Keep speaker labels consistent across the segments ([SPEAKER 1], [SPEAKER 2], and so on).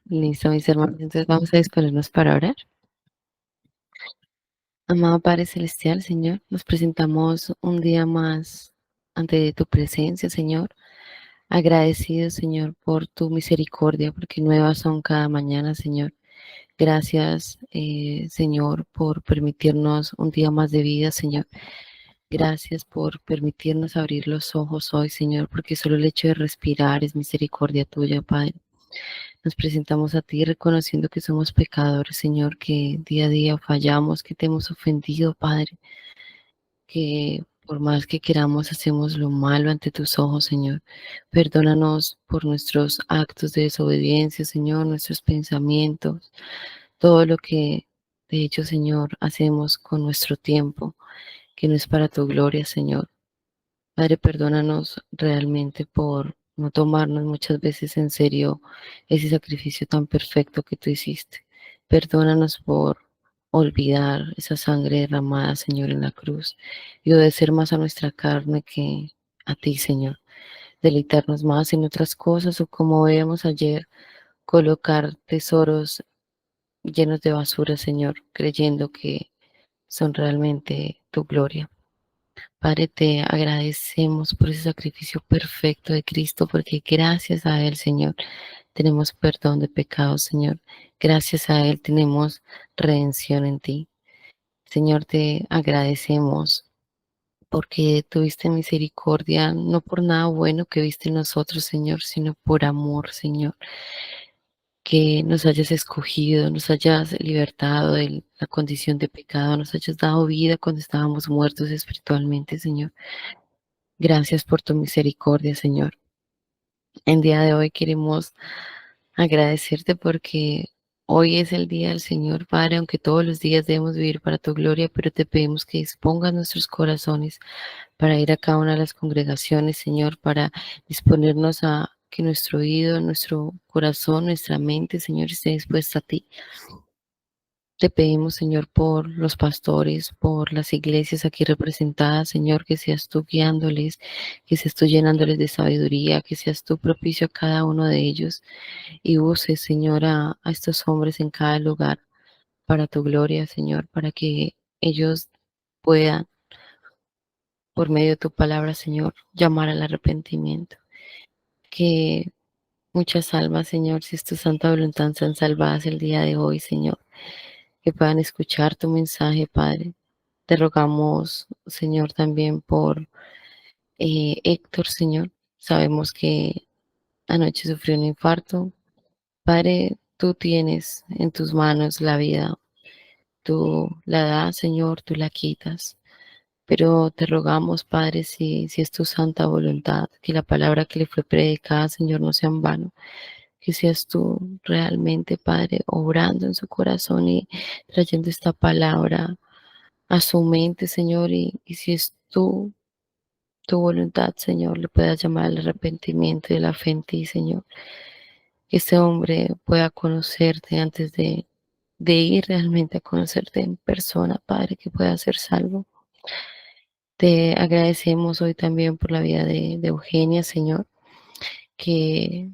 [SPEAKER 1] Listo, mis hermanos. Entonces vamos a disponernos para orar. Amado Padre Celestial, Señor, nos presentamos un día más ante tu presencia, Señor. Agradecidos, Señor, por tu misericordia, porque nuevas son cada mañana, Señor. Gracias, Señor, por permitirnos un día más de vida, Señor. Gracias por permitirnos abrir los ojos hoy, Señor, porque solo el hecho de respirar es misericordia tuya, Padre. Nos presentamos a ti reconociendo que somos pecadores, Señor, que día a día fallamos, que te hemos ofendido, Padre, que por más que queramos hacemos lo malo ante tus ojos, Señor. Perdónanos por nuestros actos de desobediencia, Señor, nuestros pensamientos, todo lo que de hecho, Señor, hacemos con nuestro tiempo, que no es para tu gloria, Señor. Padre, perdónanos realmente por no tomarnos muchas veces en serio ese sacrificio tan perfecto que tú hiciste. Perdónanos por olvidar esa sangre derramada, Señor, en la cruz y obedecer más a nuestra carne que a ti, Señor. Deleitarnos más en otras cosas o como vemos ayer, colocar tesoros llenos de basura, Señor, creyendo que son realmente tu gloria. Padre, te agradecemos por ese sacrificio perfecto de Cristo, porque gracias a Él, Señor, tenemos perdón de pecados, Señor. Gracias a Él tenemos redención en ti. Señor, te agradecemos porque tuviste misericordia, no por nada bueno que viste en nosotros, Señor, sino por amor, Señor. Que nos hayas escogido, nos hayas libertado de la condición de pecado, nos hayas dado vida cuando estábamos muertos espiritualmente, Señor. Gracias por tu misericordia, Señor. En día de hoy queremos agradecerte porque hoy es el día del Señor, Padre, aunque todos los días debemos vivir para tu gloria, pero te pedimos que dispongas nuestros corazones para ir a cada una de las congregaciones, Señor, para disponernos a que nuestro oído, nuestro corazón, nuestra mente, Señor, esté dispuesta a ti. Te pedimos, Señor, por los pastores, por las iglesias aquí representadas, Señor, que seas tú guiándoles, que seas tú llenándoles de sabiduría, que seas tú propicio a cada uno de ellos y uses, Señor, a estos hombres en cada lugar para tu gloria, Señor, para que ellos puedan, por medio de tu palabra, Señor, llamar al arrepentimiento. Que muchas almas, Señor, si es tu santa voluntad, sean salvadas el día de hoy, Señor, que puedan escuchar tu mensaje, Padre. Te rogamos, Señor, también por Héctor, Señor. Sabemos que anoche sufrió un infarto. Padre, tú tienes en tus manos la vida. Tú la das, Señor, tú la quitas. Pero te rogamos, Padre, si es tu santa voluntad, que la palabra que le fue predicada, Señor, no sea en vano. Que seas tú realmente, Padre, obrando en su corazón y trayendo esta palabra a su mente, Señor. Y si es tú tu voluntad, Señor, le puedas llamar al arrepentimiento y la fe en ti, Señor. Que este hombre pueda conocerte antes de ir realmente a conocerte en persona, Padre, que pueda ser salvo. Te agradecemos hoy también por la vida de Eugenia, Señor, que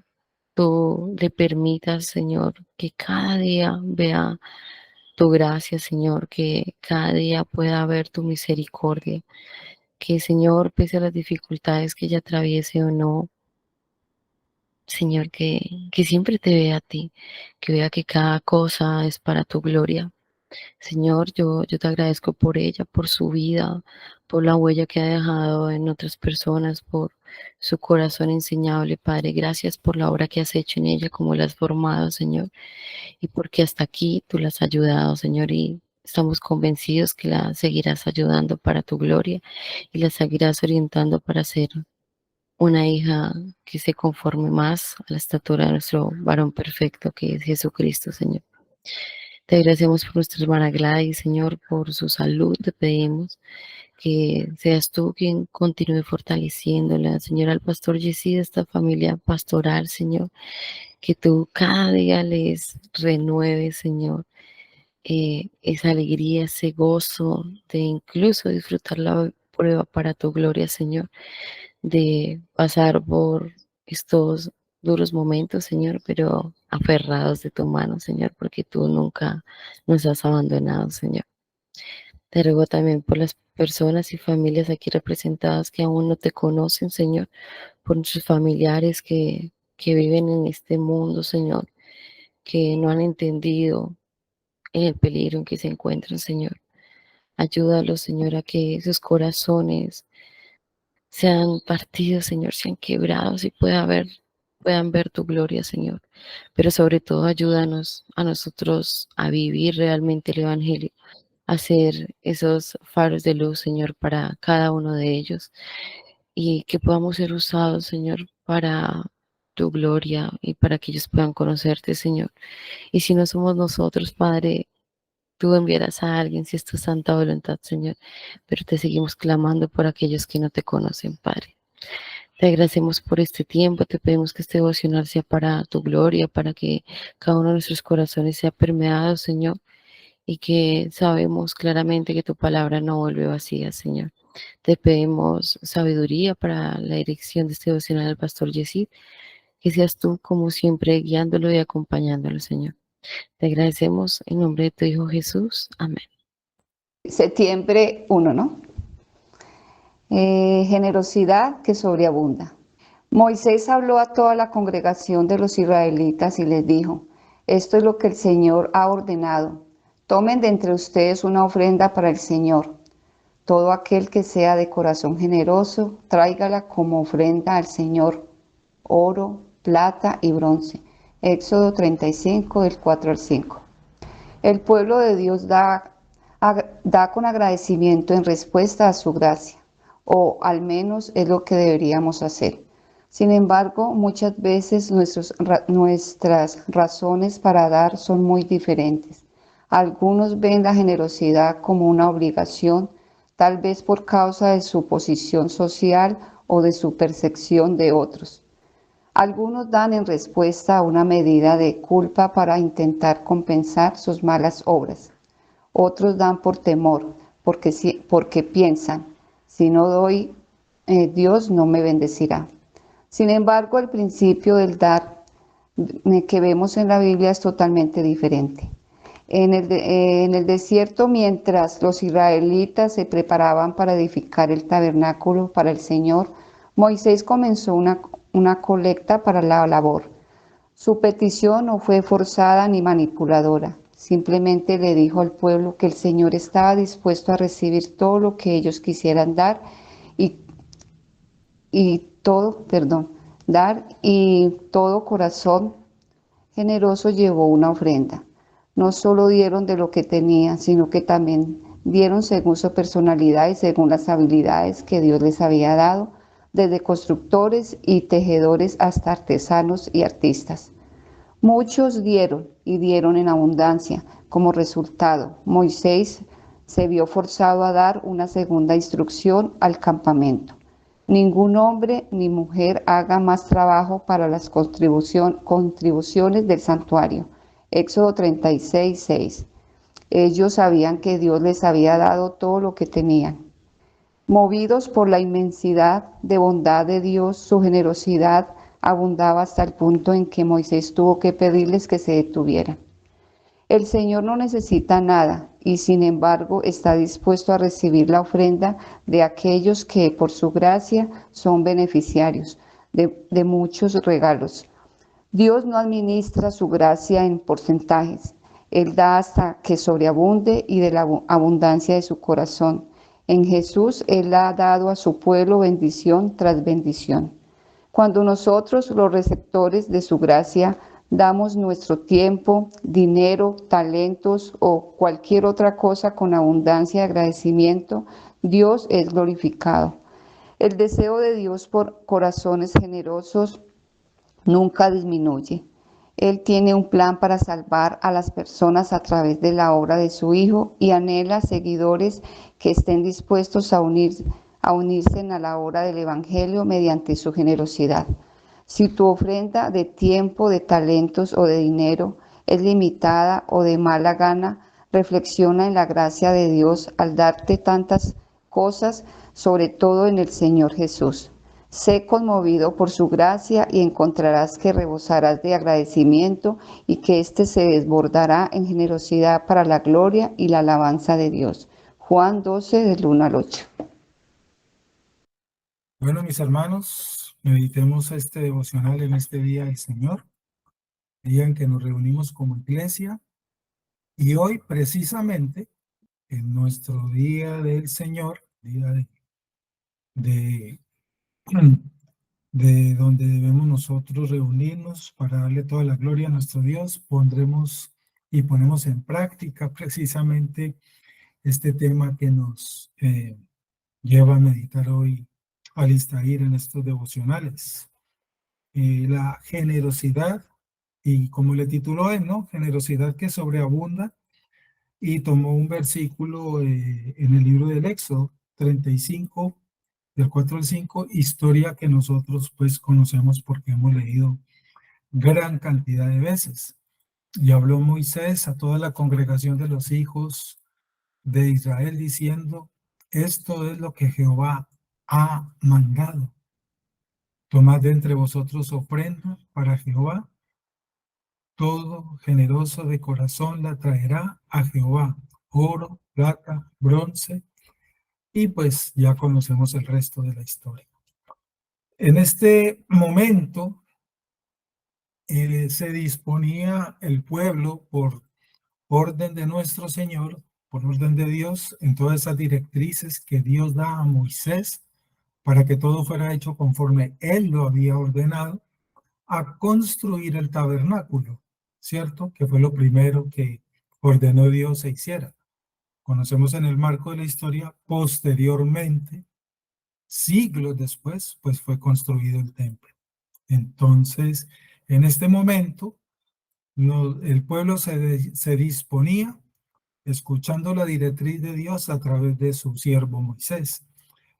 [SPEAKER 1] tú le permitas, Señor, que cada día vea tu gracia, Señor, que cada día pueda ver tu misericordia, que, Señor, pese a las dificultades que ella atraviese o no, Señor, que siempre te vea a ti, que vea que cada cosa es para tu gloria. Señor, yo te agradezco por ella, por su vida, por la huella que ha dejado en otras personas, por su corazón enseñable, Padre. Gracias por la obra que has hecho en ella, como la has formado, Señor, y porque hasta aquí tú la has ayudado, Señor, y estamos convencidos que la seguirás ayudando para tu gloria y la seguirás orientando para ser una hija que se conforme más a la estatura de nuestro varón perfecto, que es Jesucristo, Señor. Te agradecemos por nuestra hermana Gladys, Señor, por su salud. Te pedimos que seas tú quien continúe fortaleciéndola, Señor, al pastor Jessy, de esta familia pastoral, Señor, que tú cada día les renueves, Señor, esa alegría, ese gozo de incluso disfrutar la prueba para tu gloria, Señor, de pasar por estos duros momentos, Señor, pero aferrados de tu mano, Señor, porque tú nunca nos has abandonado, Señor. Te ruego también por las personas y familias aquí representadas que aún no te conocen, Señor, por nuestros familiares que viven en este mundo, Señor, que no han entendido el peligro en que se encuentran, Señor. Ayúdalos, Señor, a que sus corazones sean partidos, Señor, sean quebrados y puedan ver tu gloria, Señor. Pero sobre todo ayúdanos a nosotros a vivir realmente el Evangelio, a ser esos faros de luz, Señor, para cada uno de ellos y que podamos ser usados, Señor, para tu gloria y para que ellos puedan conocerte, Señor. Y si no somos nosotros, Padre, tú enviarás a alguien si es tu santa voluntad, Señor, pero te seguimos clamando por aquellos que no te conocen, Padre. Te agradecemos por este tiempo, te pedimos que este devocional sea para tu gloria, para que cada uno de nuestros corazones sea permeado, Señor, y que sabemos claramente que tu palabra no vuelve vacía, Señor. Te pedimos sabiduría para la dirección de este devocional al pastor Yesid, que seas tú como siempre guiándolo y acompañándolo, Señor. Te agradecemos en nombre de tu Hijo Jesús. Amén.
[SPEAKER 2] Septiembre 1, ¿no? Generosidad que sobreabunda. Moisés habló a toda la congregación de los israelitas y les dijo, esto es lo que el Señor ha ordenado. Tomen de entre ustedes una ofrenda para el Señor. Todo aquel que sea de corazón generoso, tráigala como ofrenda al Señor, oro, plata y bronce. Éxodo 35, del 4 al 5. El pueblo de Dios da con agradecimiento en respuesta a su gracia, o al menos es lo que deberíamos hacer. Sin embargo, muchas veces nuestras razones para dar son muy diferentes. Algunos ven la generosidad como una obligación, tal vez por causa de su posición social o de su percepción de otros. Algunos dan en respuesta a una medida de culpa para intentar compensar sus malas obras. Otros dan por temor, porque piensan, si no doy, Dios no me bendecirá. Sin embargo, el principio del dar que vemos en la Biblia es totalmente diferente. En el desierto, mientras los israelitas se preparaban para edificar el tabernáculo para el Señor, Moisés comenzó una colecta para la labor. Su petición no fue forzada ni manipuladora. Simplemente le dijo al pueblo que el Señor estaba dispuesto a recibir todo lo que ellos quisieran dar y, y todo corazón generoso llevó una ofrenda. No solo dieron de lo que tenían, sino que también dieron según su personalidad y según las habilidades que Dios les había dado, desde constructores y tejedores hasta artesanos y artistas. Muchos dieron y dieron en abundancia. Como resultado, Moisés se vio forzado a dar una segunda instrucción al campamento. Ningún hombre ni mujer haga más trabajo para las contribuciones del santuario. Éxodo 36, 6. Ellos sabían que Dios les había dado todo lo que tenían. Movidos por la inmensidad de bondad de Dios, su generosidad abundaba hasta el punto en que Moisés tuvo que pedirles que se detuvieran. El Señor no necesita nada y sin embargo está dispuesto a recibir la ofrenda de aquellos que por su gracia son beneficiarios de muchos regalos. Dios no administra su gracia en porcentajes. Él da hasta que sobreabunde y de la abundancia de su corazón. En Jesús Él ha dado a su pueblo bendición tras bendición. Cuando nosotros, los receptores de su gracia, damos nuestro tiempo, dinero, talentos o cualquier otra cosa con abundancia de agradecimiento, Dios es glorificado. El deseo de Dios por corazones generosos nunca disminuye. Él tiene un plan para salvar a las personas a través de la obra de su Hijo y anhela seguidores que estén dispuestos a unirse a la obra del Evangelio mediante su generosidad. Si tu ofrenda de tiempo, de talentos o de dinero es limitada o de mala gana, Reflexiona en la gracia de Dios al darte tantas cosas, sobre todo en el Señor Jesús. Sé conmovido por su gracia y encontrarás que rebosarás de agradecimiento y que éste se desbordará en generosidad para la gloria y la alabanza de Dios. Juan 12, del 1 al 8.
[SPEAKER 3] Bueno, mis hermanos, meditemos este devocional en este día del Señor, día en que nos reunimos como iglesia, y hoy precisamente en nuestro día del Señor, día de, de donde debemos nosotros reunirnos para darle toda la gloria a nuestro Dios, pondremos y ponemos en práctica precisamente este tema que nos lleva a meditar hoy al Istair en estos devocionales. La generosidad, y como le tituló él, ¿no? Generosidad que sobreabunda, y tomó un versículo en el libro del Éxodo 35, del 4 al 5, historia que nosotros pues conocemos porque hemos leído gran cantidad de veces. Y habló Moisés a toda la congregación de los hijos de Israel diciendo, esto es lo que Jehová ha mandado. Tomad de entre vosotros ofrenda para Jehová. Todo generoso de corazón la traerá a Jehová. Oro, plata, bronce. Y pues ya conocemos el resto de la historia. En este momento se disponía el pueblo por orden de nuestro Señor, por orden de Dios, en todas esas directrices que Dios da a Moisés para que todo fuera hecho conforme Él lo había ordenado, a construir el tabernáculo, ¿cierto? Que fue lo primero que ordenó Dios se hiciera. Conocemos en el marco de la historia, posteriormente, siglos después, pues fue construido el templo. Entonces, en este momento, el pueblo se disponía, escuchando la directriz de Dios a través de su siervo Moisés.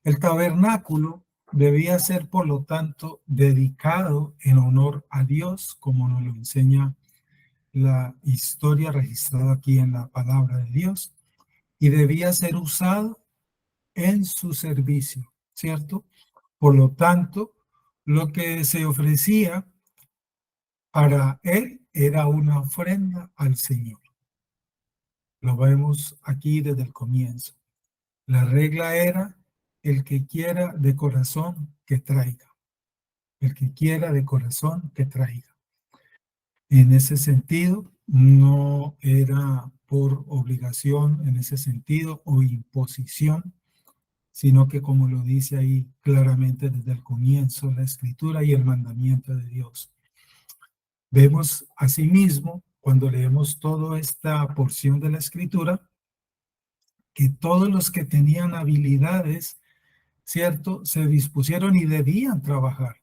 [SPEAKER 3] El tabernáculo debía ser, por lo tanto, dedicado en honor a Dios, como nos lo enseña la historia registrada aquí en la palabra de Dios, y debía ser usado en su servicio, ¿cierto? Por lo tanto, lo que se ofrecía para él era una ofrenda al Señor. Lo vemos aquí desde el comienzo. La regla era el que quiera de corazón que traiga. El que quiera de corazón que traiga. En ese sentido, no era por obligación, en ese sentido, o imposición, sino que como lo dice ahí claramente desde el comienzo, la escritura y el mandamiento de Dios. Vemos asimismo, cuando leemos toda esta porción de la escritura, que todos los que tenían habilidades, ¿cierto?, se dispusieron y debían trabajar.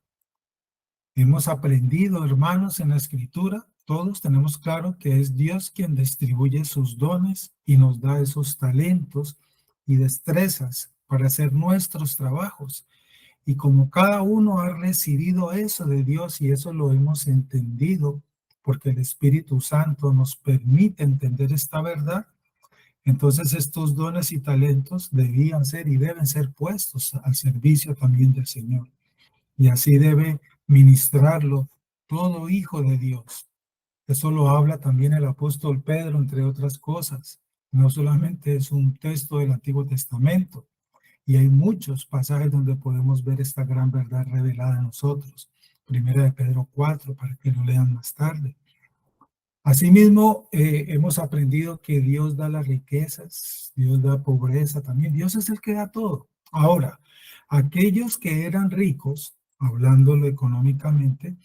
[SPEAKER 3] Hemos aprendido, hermanos, en la escritura, todos tenemos claro que es Dios quien distribuye sus dones y nos da esos talentos y destrezas para hacer nuestros trabajos. Y como cada uno ha recibido eso de Dios y eso lo hemos entendido, porque el Espíritu Santo nos permite entender esta verdad, entonces estos dones y talentos debían ser y deben ser puestos al servicio también del Señor. Y así debe ministrarlo todo hijo de Dios. Eso lo habla también el apóstol Pedro, entre otras cosas. No solamente es un texto del Antiguo Testamento, y hay muchos pasajes donde podemos ver esta gran verdad revelada a nosotros. Primera de Pedro 4, para que lo lean más tarde. Asimismo, hemos aprendido que Dios da las riquezas, Dios da pobreza también. Dios es el que da todo. Ahora, aquellos que eran ricos, hablándolo económicamente,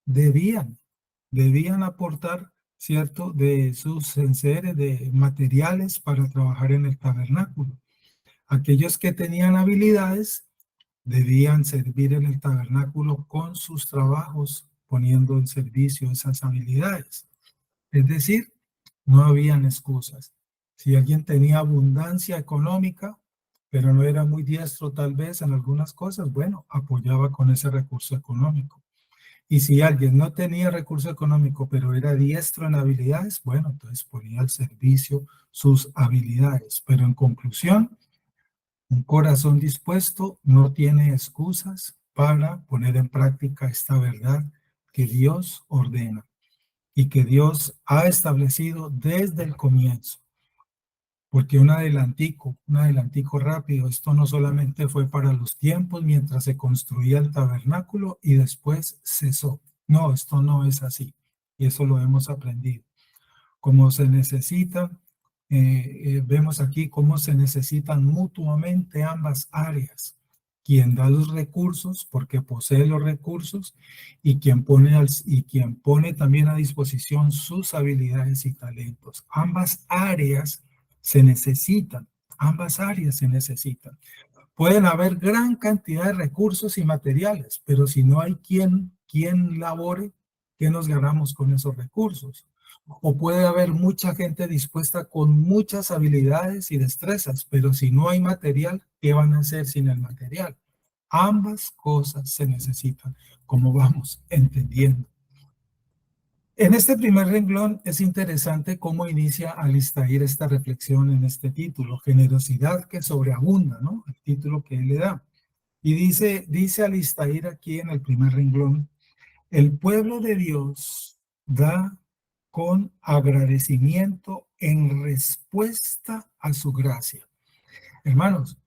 [SPEAKER 3] debían aportar, ¿cierto?, de sus enseres, de materiales para trabajar en el tabernáculo. Aquellos que tenían habilidades debían servir en el tabernáculo con sus trabajos, poniendo en servicio esas habilidades. Es decir, no habían excusas. Si alguien tenía abundancia económica, pero no era muy diestro tal vez en algunas cosas, bueno, apoyaba con ese recurso económico. Y si alguien no tenía recurso económico, pero era diestro en habilidades, bueno, entonces ponía al servicio sus habilidades. Pero en conclusión, un corazón dispuesto no tiene excusas para poner en práctica esta verdad que Dios ordena y que Dios ha establecido desde el comienzo. Porque un adelantico rápido, esto no solamente fue para los tiempos mientras se construía el tabernáculo y después cesó. No, esto no es así. Y eso lo hemos aprendido. Como se necesita, vemos aquí cómo se necesitan mutuamente ambas áreas. Quien da los recursos porque posee los recursos y quien pone también a disposición sus habilidades y talentos. Se necesitan, ambas áreas se necesitan. Pueden haber gran cantidad de recursos y materiales, pero si no hay quien labore, ¿qué nos ganamos con esos recursos? O puede haber mucha gente dispuesta con muchas habilidades y destrezas, pero si no hay material, ¿qué van a hacer sin el material? Ambas cosas se necesitan, como vamos entendiendo. En este primer renglón es interesante cómo inicia Alistair esta reflexión en este título, generosidad que sobreabunda, ¿no? El título que él le da. Y dice Alistair aquí en el primer renglón, el pueblo de Dios da con agradecimiento en respuesta a su gracia. Hermanos,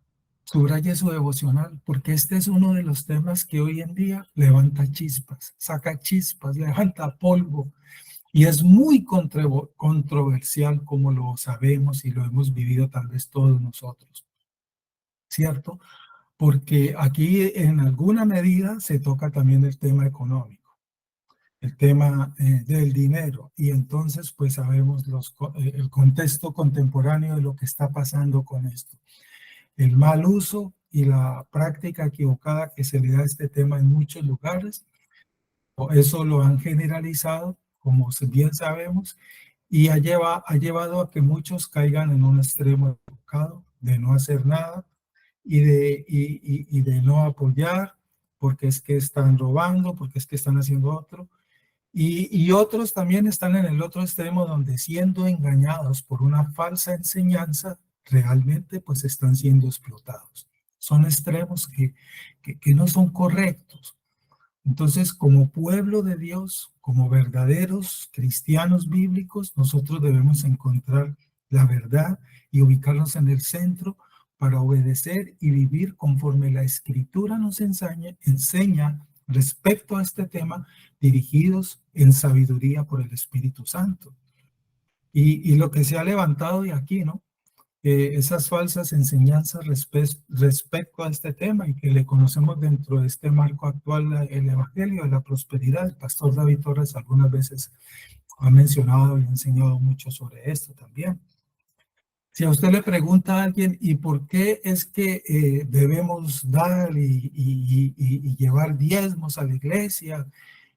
[SPEAKER 3] subraye su devocional, porque este es uno de los temas que hoy en día levanta chispas, saca chispas, levanta polvo, y es muy controversial como lo sabemos y lo hemos vivido tal vez todos nosotros, ¿cierto? Porque aquí en alguna medida se toca también el tema económico, el tema del dinero, y entonces pues sabemos el contexto contemporáneo de lo que está pasando con esto. El mal uso y la práctica equivocada que se le da a este tema en muchos lugares, eso lo han generalizado, como bien sabemos, y ha llevado a que muchos caigan en un extremo equivocado de no hacer nada y de no apoyar, porque es que están robando, porque es que están haciendo otro. Y otros también están en el otro extremo donde siendo engañados por una falsa enseñanza, realmente pues están siendo explotados. Son extremos que no son correctos. Entonces, como pueblo de Dios, como verdaderos cristianos bíblicos, nosotros debemos encontrar la verdad y ubicarnos en el centro para obedecer y vivir conforme la Escritura nos enseña respecto a este tema, dirigidos en sabiduría por el Espíritu Santo. Y lo que se ha levantado de aquí, ¿no? Esas falsas enseñanzas respecto a este tema y que le conocemos dentro de este marco actual, el Evangelio de la Prosperidad. El pastor David Torres algunas veces ha mencionado y enseñado mucho sobre esto también. Si a usted le pregunta a alguien, ¿y por qué es que debemos dar y llevar diezmos a la iglesia?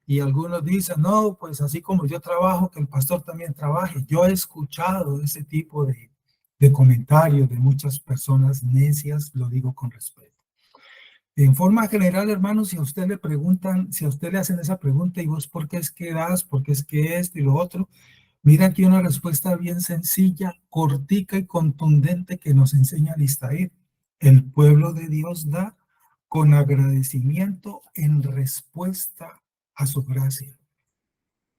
[SPEAKER 3] Y algunos dicen, no, pues así como yo trabajo, que el pastor también trabaje. Yo he escuchado ese tipo de comentarios de muchas personas necias, lo digo con respeto. En forma general, hermanos, si a usted le preguntan, si a usted le hacen esa pregunta, y vos, ¿por qué es que das? ¿Por qué es que esto y lo otro? Mira aquí una respuesta bien sencilla, cortica y contundente que nos enseña Alistair. El pueblo de Dios da con agradecimiento en respuesta a su gracia.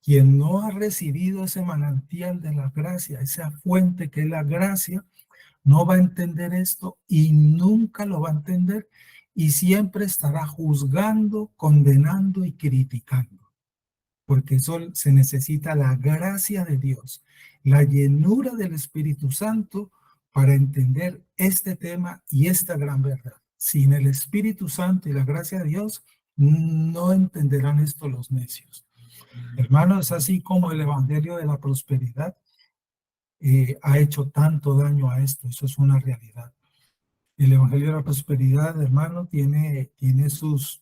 [SPEAKER 3] Quien no ha recibido ese manantial de la gracia, esa fuente que es la gracia, no va a entender esto y nunca lo va a entender y siempre estará juzgando, condenando y criticando. Porque se necesita la gracia de Dios, la llenura del Espíritu Santo para entender este tema y esta gran verdad. Sin el Espíritu Santo y la gracia de Dios, no entenderán esto los necios. Hermanos, así como el Evangelio de la Prosperidad ha hecho tanto daño a esto, eso es una realidad. El Evangelio de la Prosperidad, hermano, tiene sus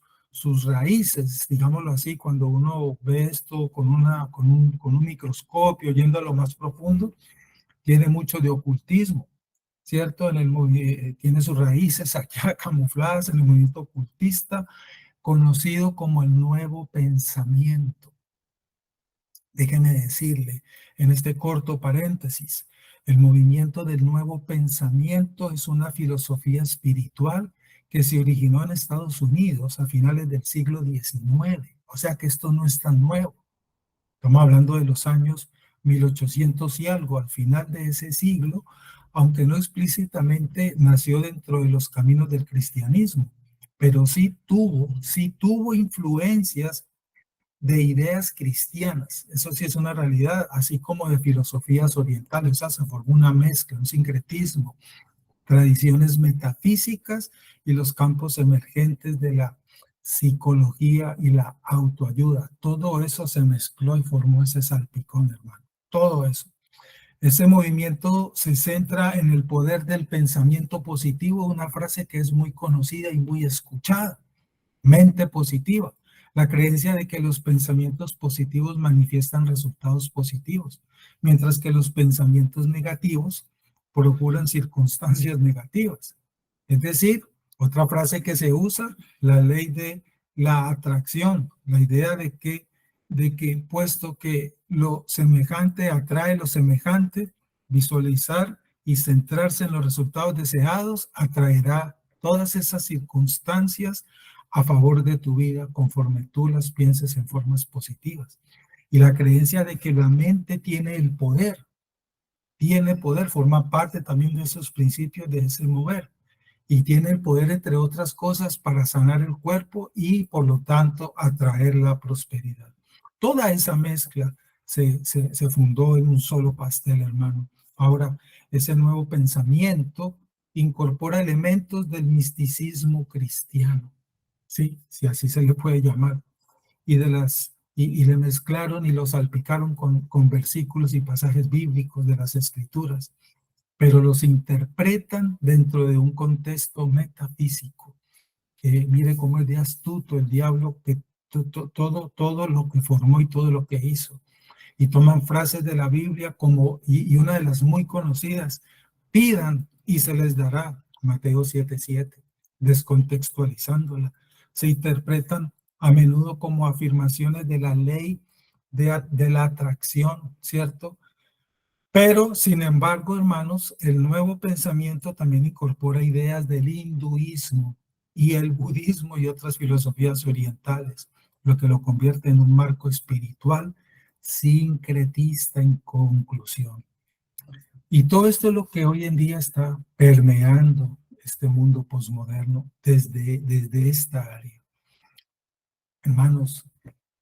[SPEAKER 3] raíces, digámoslo así, cuando uno ve esto con un microscopio, yendo a lo más profundo, tiene mucho de ocultismo, ¿cierto? Tiene sus raíces aquí camufladas en el movimiento ocultista, conocido como el nuevo pensamiento. Déjeme decirle, en este corto paréntesis, el movimiento del nuevo pensamiento es una filosofía espiritual que se originó en Estados Unidos a finales del siglo XIX. O sea que esto no es tan nuevo. Estamos hablando de los años 1800 y algo, al final de ese siglo, aunque no explícitamente nació dentro de los caminos del cristianismo, pero sí tuvo influencias de ideas cristianas. Eso sí es una realidad, así como de filosofías orientales. O sea, se formó una mezcla, un sincretismo, tradiciones metafísicas y los campos emergentes de la psicología y la autoayuda. Todo eso se mezcló y formó ese salpicón, hermano. Todo eso. Ese movimiento se centra en el poder del pensamiento positivo, una frase que es muy conocida y muy escuchada. Mente positiva, la creencia de que los pensamientos positivos manifiestan resultados positivos, mientras que los pensamientos negativos procuran circunstancias negativas. Es decir, otra frase que se usa, la ley de la atracción, la idea de que puesto que lo semejante atrae lo semejante, visualizar y centrarse en los resultados deseados atraerá todas esas circunstancias a favor de tu vida conforme tú las pienses en formas positivas. Y la creencia de que la mente tiene poder, forma parte también de esos principios de ese mover. Y tiene el poder, entre otras cosas, para sanar el cuerpo y, por lo tanto, atraer la prosperidad. Toda esa mezcla se fundó en un solo pastel, hermano. Ahora, ese nuevo pensamiento incorpora elementos del misticismo cristiano. Sí, si así se le puede llamar, y le mezclaron y lo salpicaron con versículos y pasajes bíblicos de las Escrituras, pero los interpretan dentro de un contexto metafísico. Mire cómo es de astuto el diablo, que todo lo que formó y todo lo que hizo. Y toman frases de la Biblia como, y una de las muy conocidas, pidan y se les dará, Mateo 7:7, descontextualizándola. Se interpretan a menudo como afirmaciones de la ley de la atracción, ¿cierto? Pero, sin embargo, hermanos, el nuevo pensamiento también incorpora ideas del hinduismo y el budismo y otras filosofías orientales, lo que lo convierte en un marco espiritual sincretista en conclusión. Y todo esto es lo que hoy en día está permeando este mundo posmoderno desde esta área. Hermanos,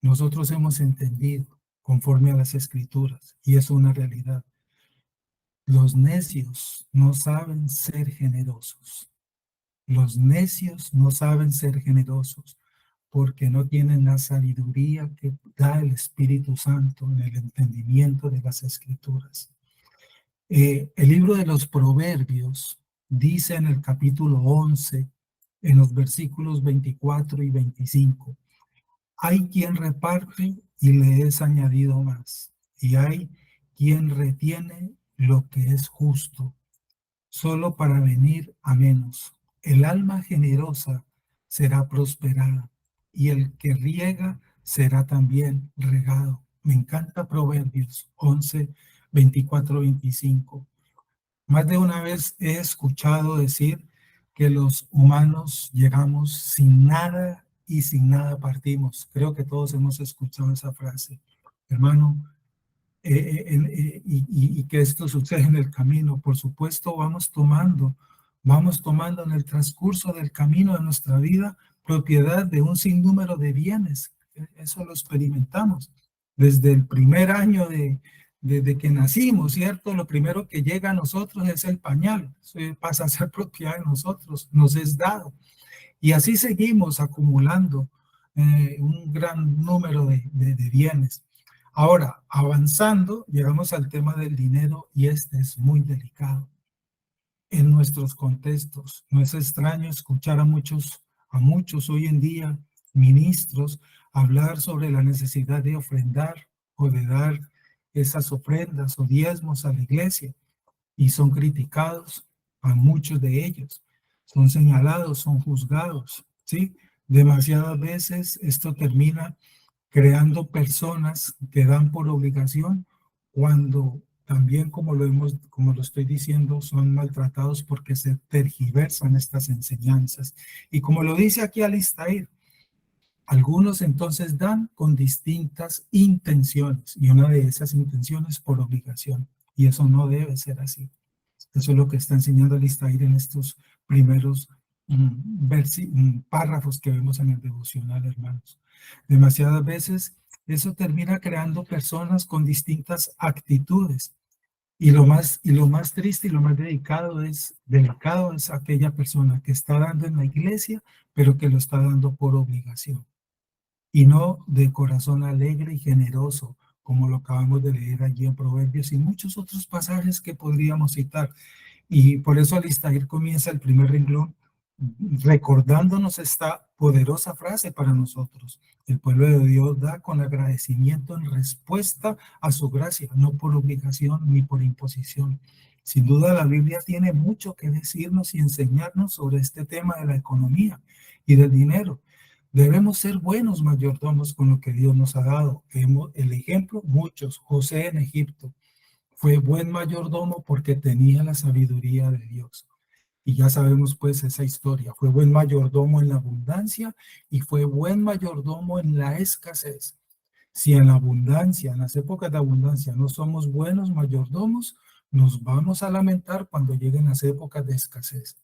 [SPEAKER 3] nosotros hemos entendido conforme a las Escrituras, y es una realidad. Los necios no saben ser generosos. Los necios no saben ser generosos porque no tienen la sabiduría que da el Espíritu Santo en el entendimiento de las Escrituras. El libro de los Proverbios dice en el capítulo 11, en los versículos 24 y 25, hay quien reparte y le es añadido más, y hay quien retiene lo que es justo, solo para venir a menos. El alma generosa será prosperada, y el que riega será también regado. Me encanta Proverbios 11, 24, 25. Más de una vez he escuchado decir que los humanos llegamos sin nada y sin nada partimos. Creo que todos hemos escuchado esa frase. Hermano, y que esto sucede en el camino. Por supuesto, vamos tomando en el transcurso del camino de nuestra vida propiedad de un sinnúmero de bienes. Eso lo experimentamos. Desde el primer año desde que nacimos, ¿cierto? Lo primero que llega a nosotros es el pañal. Eso pasa a ser propiedad de nosotros, nos es dado. Y así seguimos acumulando un gran número de bienes. Ahora, avanzando, llegamos al tema del dinero y este es muy delicado. En nuestros contextos, no es extraño escuchar a muchos hoy en día, ministros, hablar sobre la necesidad de ofrendar o de dar esas ofrendas o diezmos a la iglesia, y son criticados a muchos de ellos, son señalados, son juzgados, ¿sí? Demasiadas veces esto termina creando personas que dan por obligación cuando también, como lo estoy diciendo, son maltratados porque se tergiversan estas enseñanzas. Y como lo dice aquí Alistair, algunos entonces dan con distintas intenciones y una de esas intenciones por obligación. Y eso no debe ser así. Eso es lo que está enseñando Alistair en estos primeros párrafos que vemos en el devocional, hermanos. Demasiadas veces eso termina creando personas con distintas actitudes. Y lo más triste y lo más delicado es aquella persona que está dando en la iglesia, pero que lo está dando por obligación y no de corazón alegre y generoso, como lo acabamos de leer allí en Proverbios y muchos otros pasajes que podríamos citar. Y por eso Alistair comienza el primer renglón recordándonos esta poderosa frase para nosotros. El pueblo de Dios da con agradecimiento en respuesta a su gracia, no por obligación ni por imposición. Sin duda la Biblia tiene mucho que decirnos y enseñarnos sobre este tema de la economía y del dinero. Debemos ser buenos mayordomos con lo que Dios nos ha dado. El ejemplo, muchos. José en Egipto fue buen mayordomo porque tenía la sabiduría de Dios. Y ya sabemos pues esa historia. Fue buen mayordomo en la abundancia y fue buen mayordomo en la escasez. Si en la abundancia, en las épocas de abundancia, no somos buenos mayordomos, nos vamos a lamentar cuando lleguen las épocas de escasez.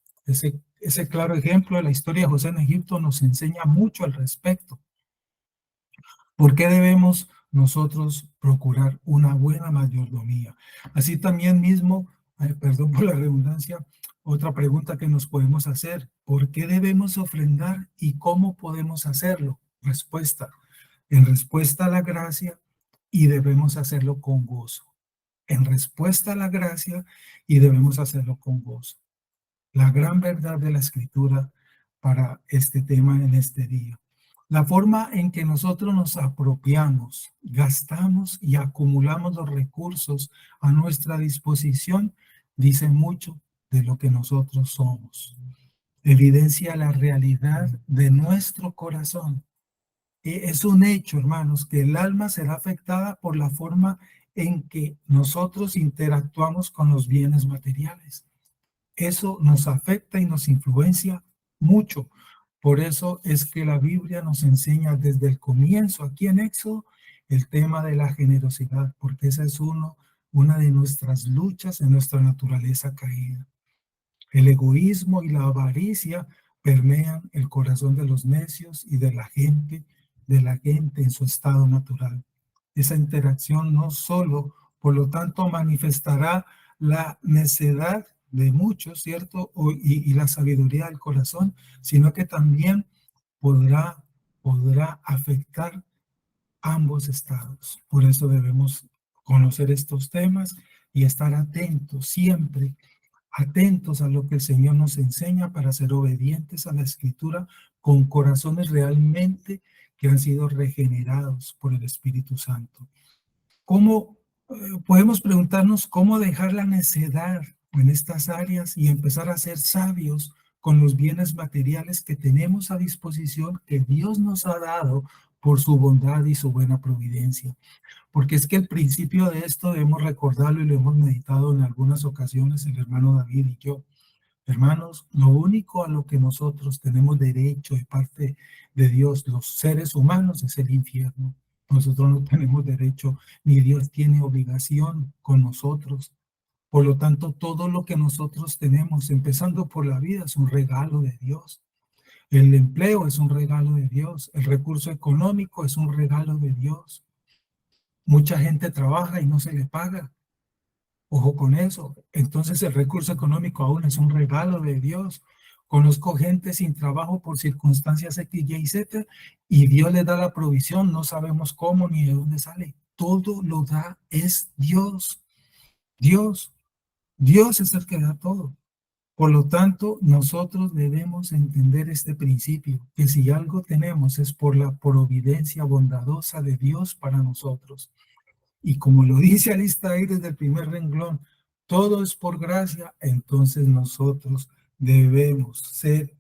[SPEAKER 3] Ese claro ejemplo de la historia de José en Egipto nos enseña mucho al respecto. ¿Por qué debemos nosotros procurar una buena mayordomía? Así también mismo, perdón por la redundancia, otra pregunta que nos podemos hacer, ¿por qué debemos ofrendar y cómo podemos hacerlo? Respuesta, en respuesta a la gracia y debemos hacerlo con gozo. En respuesta a la gracia y debemos hacerlo con gozo. La gran verdad de la Escritura para este tema en este día. La forma en que nosotros nos apropiamos, gastamos y acumulamos los recursos a nuestra disposición dice mucho de lo que nosotros somos. Evidencia la realidad de nuestro corazón. Es un hecho, hermanos, que el alma será afectada por la forma en que nosotros interactuamos con los bienes materiales. Eso nos afecta y nos influencia mucho. Por eso es que la Biblia nos enseña desde el comienzo, aquí en Éxodo, el tema de la generosidad, porque esa es una de nuestras luchas en nuestra naturaleza caída. El egoísmo y la avaricia permean el corazón de los necios y de la gente en su estado natural. Esa interacción no solo, por lo tanto, manifestará la necedad de muchos, ¿cierto? Y la sabiduría del corazón, sino que también podrá afectar ambos estados. Por eso debemos conocer estos temas y estar atentos, siempre atentos a lo que el Señor nos enseña para ser obedientes a la Escritura con corazones realmente que han sido regenerados por el Espíritu Santo. ¿Cómo podemos preguntarnos cómo dejar la necedad en estas áreas y empezar a ser sabios con los bienes materiales que tenemos a disposición, que Dios nos ha dado por su bondad y su buena providencia? Porque es que el principio de esto debemos recordarlo y lo hemos meditado en algunas ocasiones el hermano David y yo. Hermanos, lo único a lo que nosotros tenemos derecho de parte de Dios, los seres humanos, es el infierno. Nosotros no tenemos derecho, ni Dios tiene obligación con nosotros. Por lo tanto, todo lo que nosotros tenemos, empezando por la vida, es un regalo de Dios. El empleo es un regalo de Dios. El recurso económico es un regalo de Dios. Mucha gente trabaja y no se le paga. Ojo con eso. Entonces el recurso económico aún es un regalo de Dios. Conozco gente sin trabajo por circunstancias X, Y, Z y Dios le da la provisión. No sabemos cómo ni de dónde sale. Todo lo da es Dios. Dios es el que da todo. Por lo tanto, nosotros debemos entender este principio, que si algo tenemos es por la providencia bondadosa de Dios para nosotros. Y como lo dice Alistair desde el primer renglón, todo es por gracia, entonces nosotros debemos ser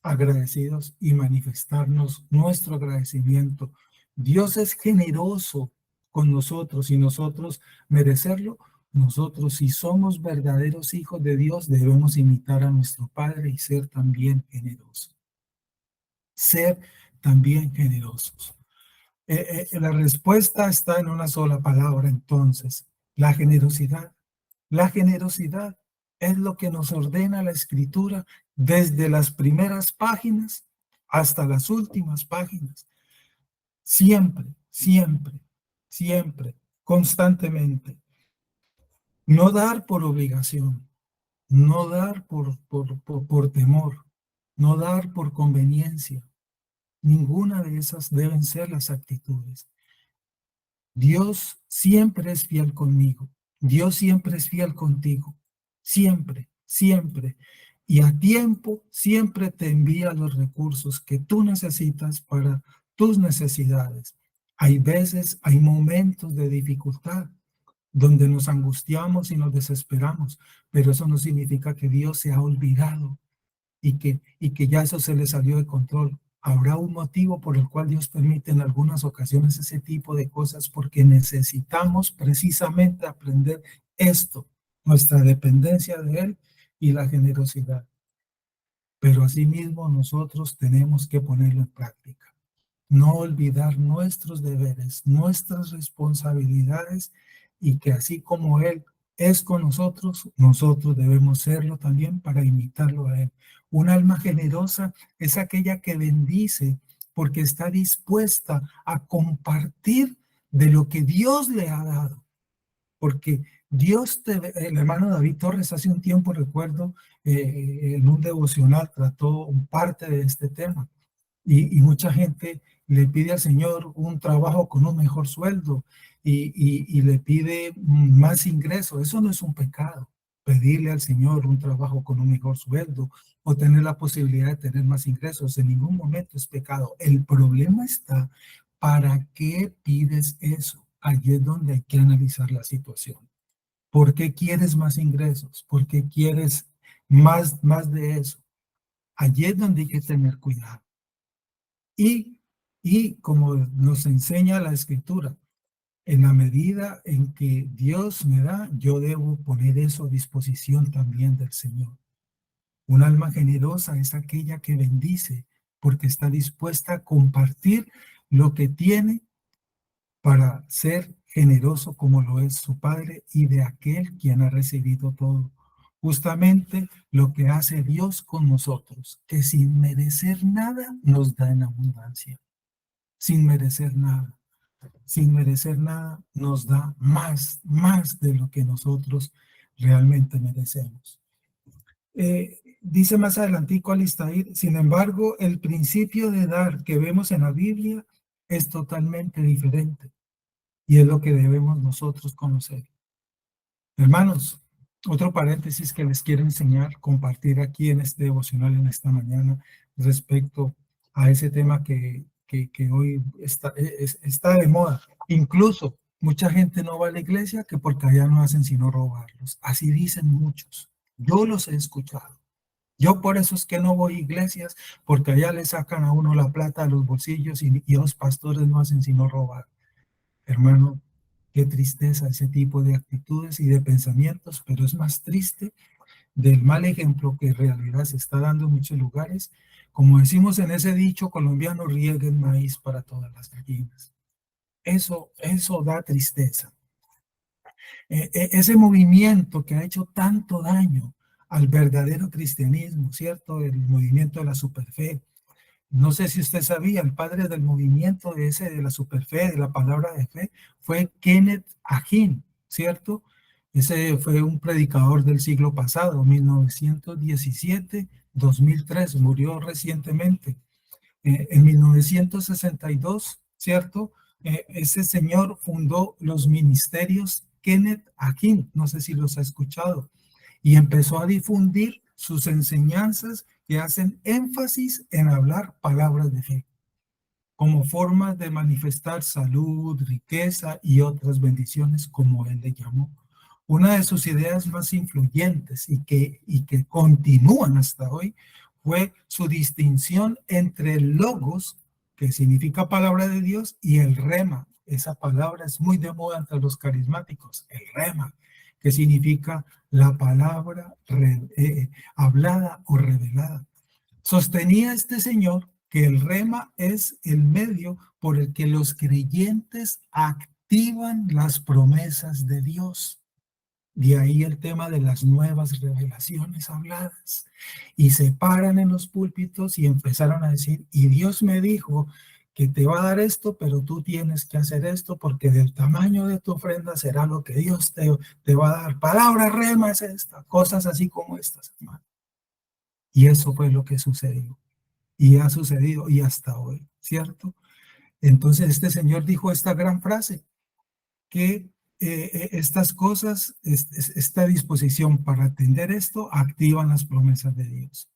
[SPEAKER 3] agradecidos y manifestarnos nuestro agradecimiento. Dios es generoso con nosotros y nosotros merecerlo. Nosotros, si somos verdaderos hijos de Dios, debemos imitar a nuestro Padre y ser también generosos. Ser también generosos. La respuesta está en una sola palabra, entonces, la generosidad. La generosidad es lo que nos ordena la Escritura desde las primeras páginas hasta las últimas páginas. Siempre, siempre, siempre, constantemente. No dar por obligación, no dar por temor, no dar por conveniencia. Ninguna de esas deben ser las actitudes. Dios siempre es fiel conmigo. Dios siempre es fiel contigo. Siempre, siempre. Y a tiempo siempre te envía los recursos que tú necesitas para tus necesidades. Hay veces, hay momentos de dificultad donde nos angustiamos y nos desesperamos, pero eso no significa que Dios se ha olvidado y que ya eso se le salió de control. Habrá un motivo por el cual Dios permite en algunas ocasiones ese tipo de cosas, porque necesitamos precisamente aprender esto, nuestra dependencia de Él y la generosidad. Pero asimismo nosotros tenemos que ponerlo en práctica. No olvidar nuestros deberes, nuestras responsabilidades, y que así como Él es con nosotros, nosotros debemos serlo también para imitarlo a Él. Un alma generosa es aquella que bendice porque está dispuesta a compartir de lo que Dios le ha dado. Porque Dios, el hermano David Torres hace un tiempo, recuerdo, en un devocional trató parte de este tema. Y mucha gente le pide al Señor un trabajo con un mejor sueldo y le pide más ingresos. Eso no es un pecado. Pedirle al Señor un trabajo con un mejor sueldo o tener la posibilidad de tener más ingresos, en ningún momento es pecado. El problema está, ¿para qué pides eso? Allí es donde hay que analizar la situación. ¿Por qué quieres más ingresos? ¿Por qué quieres más de eso? Allí es donde hay que tener cuidado. Y como nos enseña la Escritura, en la medida en que Dios me da, yo debo poner eso a disposición también del Señor. Un alma generosa es aquella que bendice porque está dispuesta a compartir lo que tiene para ser generoso como lo es su Padre y de aquel quien ha recibido todo. Justamente lo que hace Dios con nosotros, que sin merecer nada nos da en abundancia. Sin merecer nada. Sin merecer nada nos da más de lo que nosotros realmente merecemos. Dice más adelantico Alistair, sin embargo, el principio de dar que vemos en la Biblia es totalmente diferente y es lo que debemos nosotros conocer. Hermanos, otro paréntesis que les quiero enseñar, compartir aquí en este devocional en esta mañana respecto a ese tema que hoy está de moda. Incluso mucha gente no va a la iglesia que porque allá no hacen sino robarlos. Así dicen muchos. Yo los he escuchado. Yo por eso es que no voy a iglesias, porque allá le sacan a uno la plata de los bolsillos y los pastores no hacen sino robar. Hermano, qué tristeza ese tipo de actitudes y de pensamientos, pero es más triste del mal ejemplo que en realidad se está dando en muchos lugares. Como decimos en ese dicho colombiano, rieguen maíz para todas las gallinas. Eso da tristeza. Ese movimiento que ha hecho tanto daño al verdadero cristianismo, ¿cierto? El movimiento de la superfe. No sé si usted sabía, el padre del movimiento de la superfe, de la palabra de fe, fue Kenneth Hagin, ¿cierto? Ese fue un predicador del siglo pasado, 1917-2003, murió recientemente. En 1962, ¿cierto? Ese señor fundó los ministerios Kenneth Hagin, no sé si los ha escuchado, y empezó a difundir sus enseñanzas que hacen énfasis en hablar palabras de fe, como formas de manifestar salud, riqueza y otras bendiciones, como él le llamó. Una de sus ideas más influyentes y que continúan hasta hoy fue su distinción entre el logos, que significa palabra de Dios, y el rema. Esa palabra es muy de moda entre los carismáticos, el rema, que significa la palabra hablada o revelada. Sostenía este señor que el rema es el medio por el que los creyentes activan las promesas de Dios. De ahí el tema de las nuevas revelaciones habladas. Y se paran en los púlpitos y empezaron a decir, y Dios me dijo que te va a dar esto, pero tú tienes que hacer esto porque del tamaño de tu ofrenda será lo que Dios te va a dar. Palabra rema es esta, cosas así como estas, hermano. Y eso fue lo que sucedió. Y ha sucedido y hasta hoy, ¿cierto? Entonces este señor dijo esta gran frase, que estas cosas, esta disposición para atender esto, activan las promesas de Dios,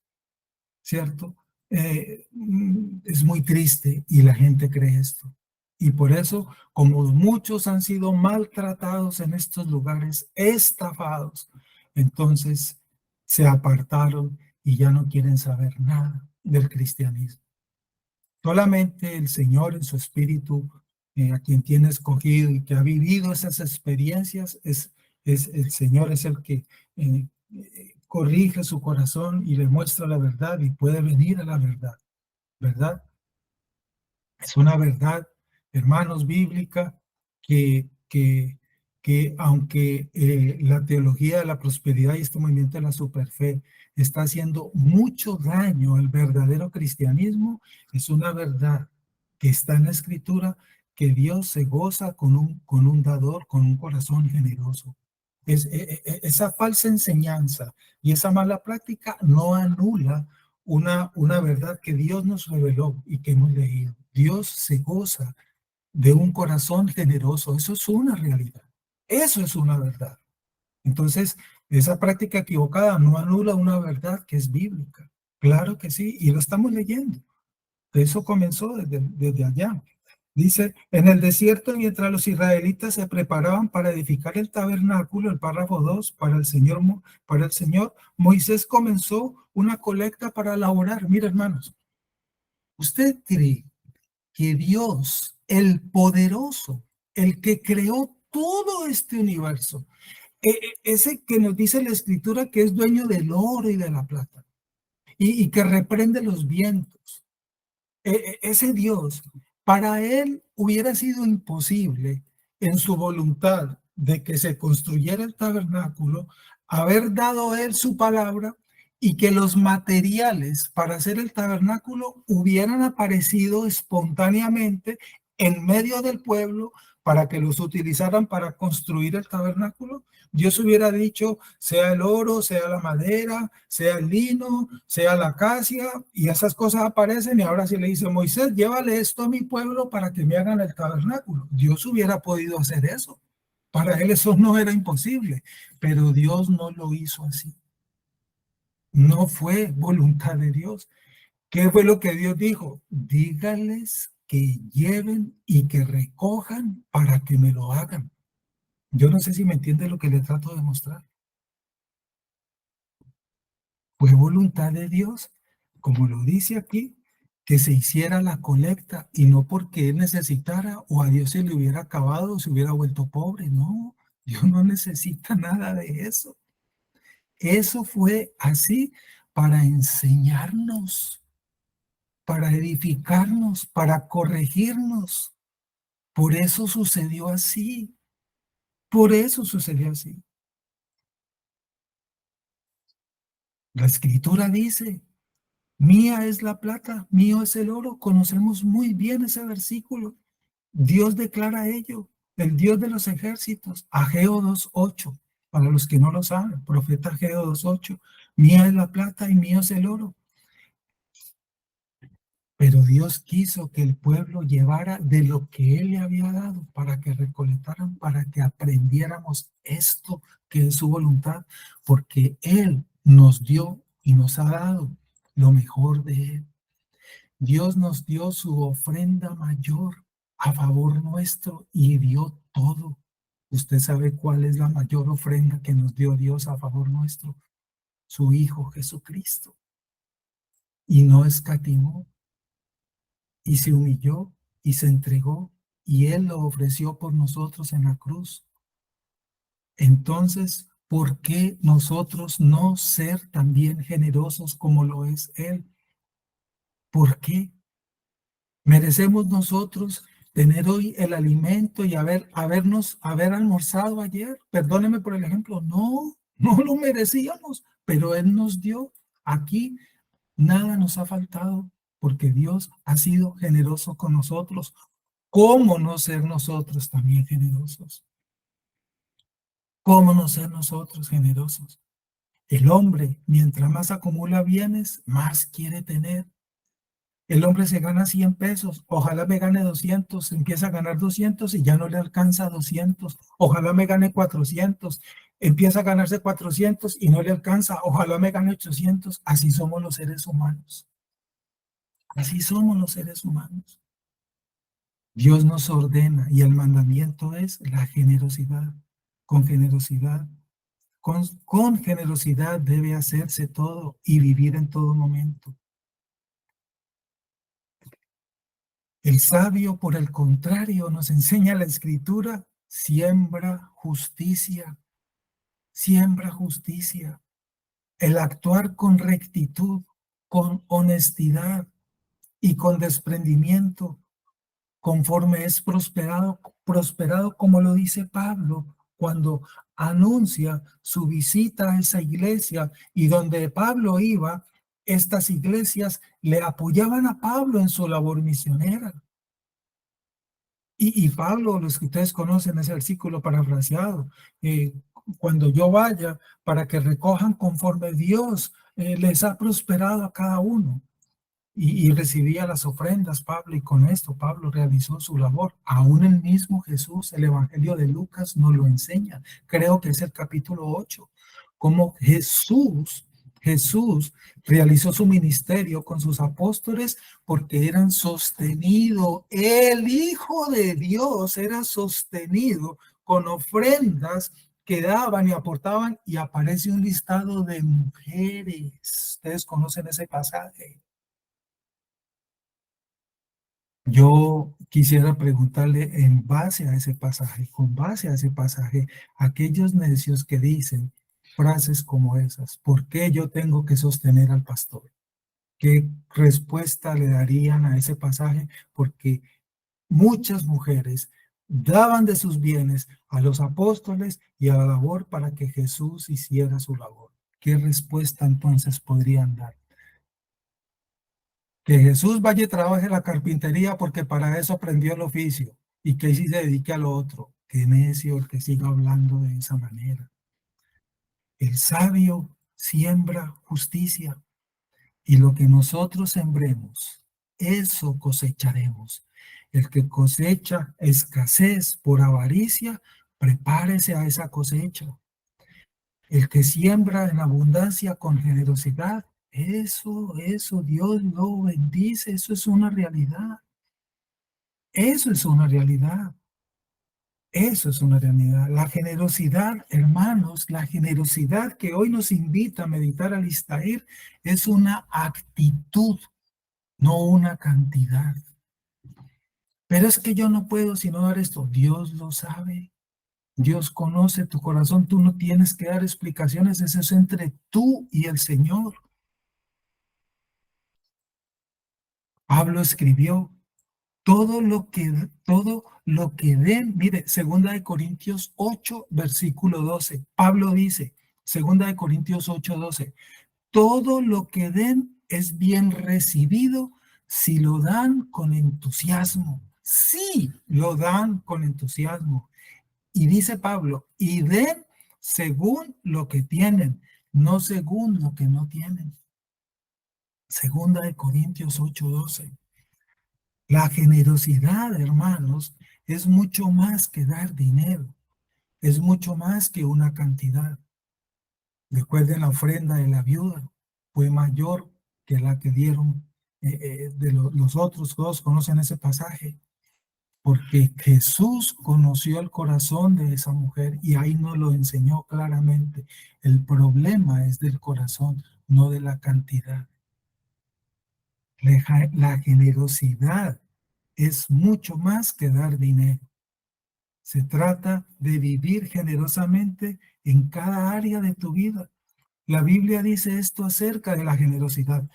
[SPEAKER 3] ¿cierto? Es muy triste y la gente cree esto. Y por eso, como muchos han sido maltratados en estos lugares, estafados, entonces se apartaron y ya no quieren saber nada del cristianismo. Solamente el Señor en su espíritu, a quien tiene escogido y que ha vivido esas experiencias, es el Señor es el que corrige su corazón y le muestra la verdad y puede venir a la verdad, ¿verdad? Es una verdad, hermanos, bíblica que aunque la teología de la prosperidad y este movimiento de la superfe está haciendo mucho daño al verdadero cristianismo, es una verdad que está en la Escritura, que Dios se goza con un dador, con un corazón generoso. Esa falsa enseñanza y esa mala práctica no anula una verdad que Dios nos reveló y que hemos leído. Dios se goza de un corazón generoso. Eso es una realidad. Eso es una verdad. Entonces, esa práctica equivocada no anula una verdad que es bíblica. Claro que sí, y lo estamos leyendo. Eso comenzó desde allá. Dice, en el desierto, mientras los israelitas se preparaban para edificar el tabernáculo, el párrafo 2, para el Señor, Moisés comenzó una colecta para elaborar. Mira, hermanos, ¿usted cree que Dios, el poderoso, el que creó todo este universo, ese que nos dice la Escritura que es dueño del oro y de la plata, y que reprende los vientos, ese Dios, para él hubiera sido imposible en su voluntad de que se construyera el tabernáculo, haber dado él su palabra y que los materiales para hacer el tabernáculo hubieran aparecido espontáneamente en medio del pueblo para que los utilizaran para construir el tabernáculo. Dios hubiera dicho, sea el oro, sea la madera, sea el lino, sea la acacia, y esas cosas aparecen, y ahora sí le dice Moisés, llévale esto a mi pueblo para que me hagan el tabernáculo. Dios hubiera podido hacer eso. Para él eso no era imposible, pero Dios no lo hizo así. No fue voluntad de Dios. ¿Qué fue lo que Dios dijo? Dígales que lleven y que recojan para que me lo hagan. Yo no sé si me entiende lo que le trato de mostrar. Fue voluntad de Dios, como lo dice aquí, que se hiciera la colecta y no porque él necesitara o a Dios se le hubiera acabado o se hubiera vuelto pobre. No, Dios no necesita nada de eso. Eso fue así para enseñarnos, para edificarnos, para corregirnos. Por eso sucedió así. Por eso sucedió así. La Escritura dice, mía es la plata, mío es el oro. Conocemos muy bien ese versículo. Dios declara ello, el Dios de los ejércitos, Ageo 2:8. Para los que no lo saben, profeta Ageo 2:8. Mía es la plata y mío es el oro. Pero Dios quiso que el pueblo llevara de lo que Él le había dado para que recolectaran, para que aprendiéramos esto que es su voluntad, porque Él nos dio y nos ha dado lo mejor de Él. Dios nos dio su ofrenda mayor a favor nuestro y dio todo. ¿Usted sabe cuál es la mayor ofrenda que nos dio Dios a favor nuestro? Su Hijo Jesucristo. y no escatimó, y se humilló y se entregó, y Él lo ofreció por nosotros en la cruz. Entonces, ¿por qué nosotros no ser también generosos como lo es Él? ¿Por qué? ¿Merecemos nosotros tener hoy el alimento y haber almorzado ayer? Perdóneme por el ejemplo. No, no lo merecíamos, pero Él nos dio. Aquí nada nos ha faltado porque Dios ha sido generoso con nosotros. ¿Cómo no ser nosotros también generosos? ¿Cómo no ser nosotros generosos? El hombre, mientras más acumula bienes, más quiere tener. El hombre se gana 100 pesos, ojalá me gane 200, empieza a ganar 200 y ya no le alcanza 200, ojalá me gane 400, empieza a ganarse 400 y no le alcanza, ojalá me gane 800. Así somos los seres humanos. Así somos los seres humanos. Dios nos ordena y el mandamiento es la generosidad. Con generosidad, con generosidad debe hacerse todo y vivir en todo momento. El sabio, por el contrario, nos enseña la Escritura, siembra justicia, siembra justicia. El actuar con rectitud, con honestidad y con desprendimiento, conforme es prosperado como lo dice Pablo cuando anuncia su visita a esa iglesia, y donde Pablo iba, estas iglesias le apoyaban a Pablo en su labor misionera. Y Pablo, los que ustedes conocen ese versículo parafraseado, cuando yo vaya, para que recojan conforme Dios les ha prosperado a cada uno. Y recibía las ofrendas Pablo, y con esto Pablo realizó su labor. Aún el mismo Jesús, el Evangelio de Lucas nos lo enseña. Creo que es el capítulo 8, como Jesús realizó su ministerio con sus apóstoles porque eran sostenidos. El Hijo de Dios era sostenido con ofrendas que daban y aportaban, y aparece un listado de mujeres. Ustedes conocen ese pasaje. Yo quisiera preguntarle en base a ese pasaje, con base a ese pasaje, aquellos necios que dicen frases como esas: ¿por qué yo tengo que sostener al pastor? ¿Qué respuesta le darían a ese pasaje? Porque muchas mujeres daban de sus bienes a los apóstoles y a la labor para que Jesús hiciera su labor. ¿Qué respuesta entonces podrían dar? Que Jesús vaya y trabaje la carpintería porque para eso aprendió el oficio, y que si se dedique a lo otro. Qué necio el que siga hablando de esa manera. El sabio siembra justicia, y lo que nosotros sembremos, eso cosecharemos. El que cosecha escasez por avaricia, prepárese a esa cosecha. El que siembra en abundancia con generosidad, eso, Dios lo bendice, eso es una realidad. Eso es una realidad. Eso es una realidad. La generosidad, hermanos, la generosidad que hoy nos invita a meditar al Istair es una actitud, no una cantidad. Pero es que yo no puedo sino dar esto. Dios lo sabe. Dios conoce tu corazón. Tú no tienes que dar explicaciones. Eso es entre tú y el Señor. Pablo escribió: todo lo que den, mire, 2 Corintios 8, versículo 12. Pablo dice, 2 Corintios 8, 12, todo lo que den es bien recibido si lo dan con entusiasmo. Sí, lo dan con entusiasmo. Y dice Pablo, y den según lo que tienen, no según lo que no tienen. 2 Corintios 8, 12. La generosidad, hermanos, es mucho más que dar dinero, es mucho más que una cantidad. Recuerden, la ofrenda de la viuda fue mayor que la que dieron los otros dos. Conocen ese pasaje, porque Jesús conoció el corazón de esa mujer y ahí nos lo enseñó claramente. El problema es del corazón, no de la cantidad. La generosidad es mucho más que dar dinero. Se trata de vivir generosamente en cada área de tu vida. La Biblia dice esto acerca de la generosidad.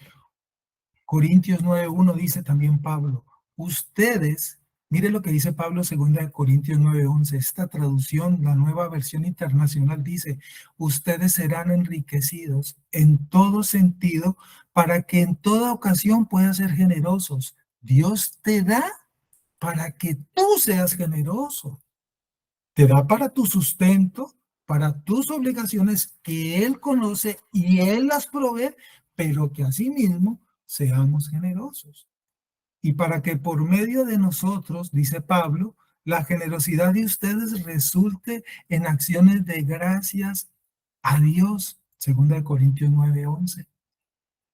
[SPEAKER 3] Corintios 9:1 dice también Pablo, ustedes, mire lo que dice Pablo 2 Corintios 9:11, esta traducción, la Nueva Versión Internacional dice, ustedes serán enriquecidos en todo sentido para que en toda ocasión puedan ser generosos. Dios te da para que tú seas generoso. Te da para tu sustento, para tus obligaciones que Él conoce y Él las provee, pero que asimismo seamos generosos. Y para que por medio de nosotros, dice Pablo, la generosidad de ustedes resulte en acciones de gracias a Dios. 2 Corintios 9:11.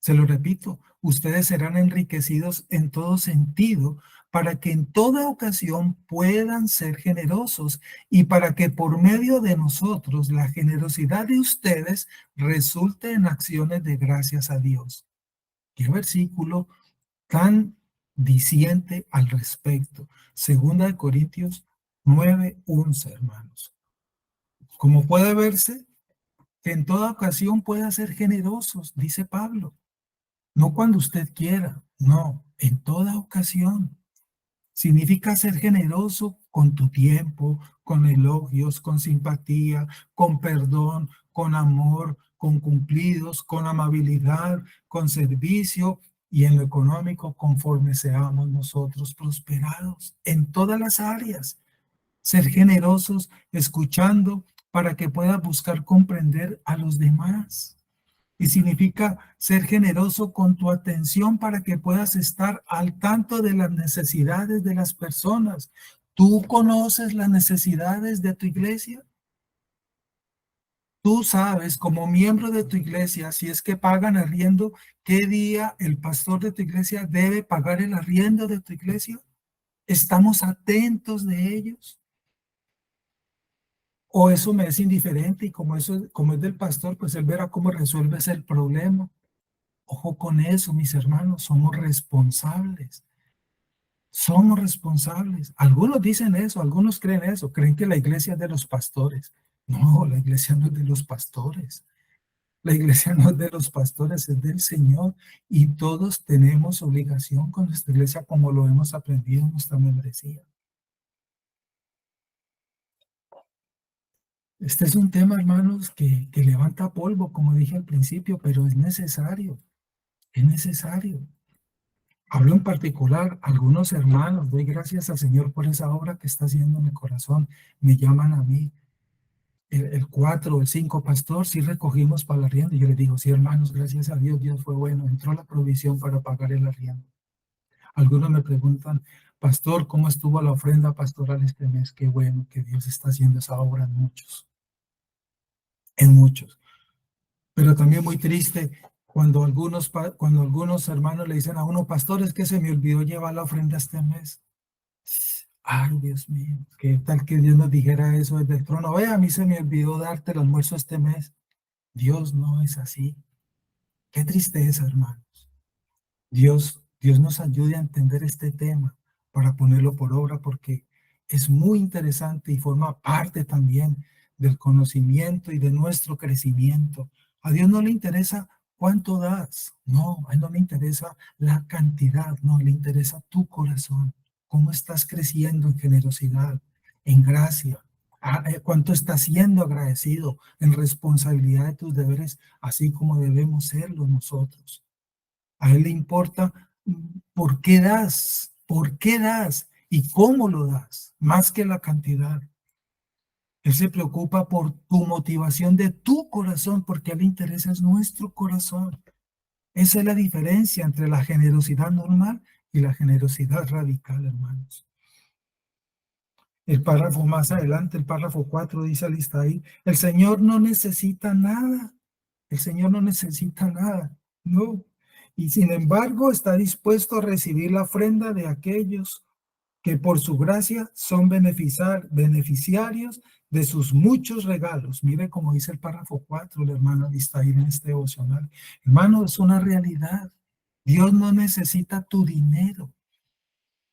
[SPEAKER 3] Se lo repito, ustedes serán enriquecidos en todo sentido para que en toda ocasión puedan ser generosos y para que por medio de nosotros la generosidad de ustedes resulte en acciones de gracias a Dios. Qué versículo tan diciente al respecto. 2 Corintios 9:11, hermanos. Como puede verse, que en toda ocasión pueda ser generosos, dice Pablo. No cuando usted quiera, no, en toda ocasión. Significa ser generoso con tu tiempo, con elogios, con simpatía, con perdón, con amor, con cumplidos, con amabilidad, con servicio y en lo económico conforme seamos nosotros prosperados en todas las áreas. Ser generosos escuchando para que puedas buscar comprender a los demás. Y significa ser generoso con tu atención para que puedas estar al tanto de las necesidades de las personas. ¿Tú conoces las necesidades de tu iglesia? Tú sabes, como miembro de tu iglesia, si es que pagan arriendo, ¿qué día el pastor de tu iglesia debe pagar el arriendo de tu iglesia? ¿Estamos atentos de ellos? ¿O eso me es indiferente y como es del pastor, pues él verá cómo resuelves el problema? Ojo con eso, mis hermanos, somos responsables. Somos responsables. Algunos dicen eso, algunos creen eso, creen que la iglesia es de los pastores. No, la iglesia no es de los pastores. La iglesia no es de los pastores, es del Señor. Y todos tenemos obligación con nuestra iglesia como lo hemos aprendido en nuestra membresía. Este es un tema, hermanos, que levanta polvo, como dije al principio, pero es necesario. Es necesario. Hablo en particular, algunos hermanos, doy gracias al Señor por esa obra que está haciendo en mi corazón. Me llaman a mí, el 4, el 5, pastor, sí recogimos para el arriendo. Y yo les digo, sí, hermanos, gracias a Dios, Dios fue bueno, entró la provisión para pagar el arriendo. Algunos me preguntan, pastor, ¿cómo estuvo la ofrenda pastoral este mes? Qué bueno que Dios está haciendo esa obra en muchos. En muchos. Pero también muy triste cuando algunos hermanos le dicen a uno, pastor, es que se me olvidó llevar la ofrenda este mes. Ay, Dios mío, qué tal que Dios nos dijera eso desde el trono. Oye, a mí se me olvidó darte el almuerzo este mes. Dios no es así. Qué tristeza, hermanos. Dios nos ayude a entender este tema para ponerlo por obra porque es muy interesante y forma parte también del conocimiento y de nuestro crecimiento. A Dios no le interesa cuánto das, no, a Él no le interesa la cantidad, no, le interesa tu corazón, cómo estás creciendo en generosidad, en gracia, cuánto estás siendo agradecido en responsabilidad de tus deberes, así como debemos serlo nosotros. A Él le importa por qué das y cómo lo das, más que la cantidad. Él se preocupa por tu motivación de tu corazón, porque a Él le interesa es nuestro corazón. Esa es la diferencia entre la generosidad normal y la generosidad radical, hermanos. El párrafo más adelante, el párrafo 4, dice lista ahí, el Señor no necesita nada. El Señor no necesita nada, no. Y sin embargo está dispuesto a recibir la ofrenda de aquellos que por su gracia son beneficiarios de sus muchos regalos. Mire cómo dice el párrafo 4, el hermano Listair en este devocional. Hermano, es una realidad. Dios no necesita tu dinero,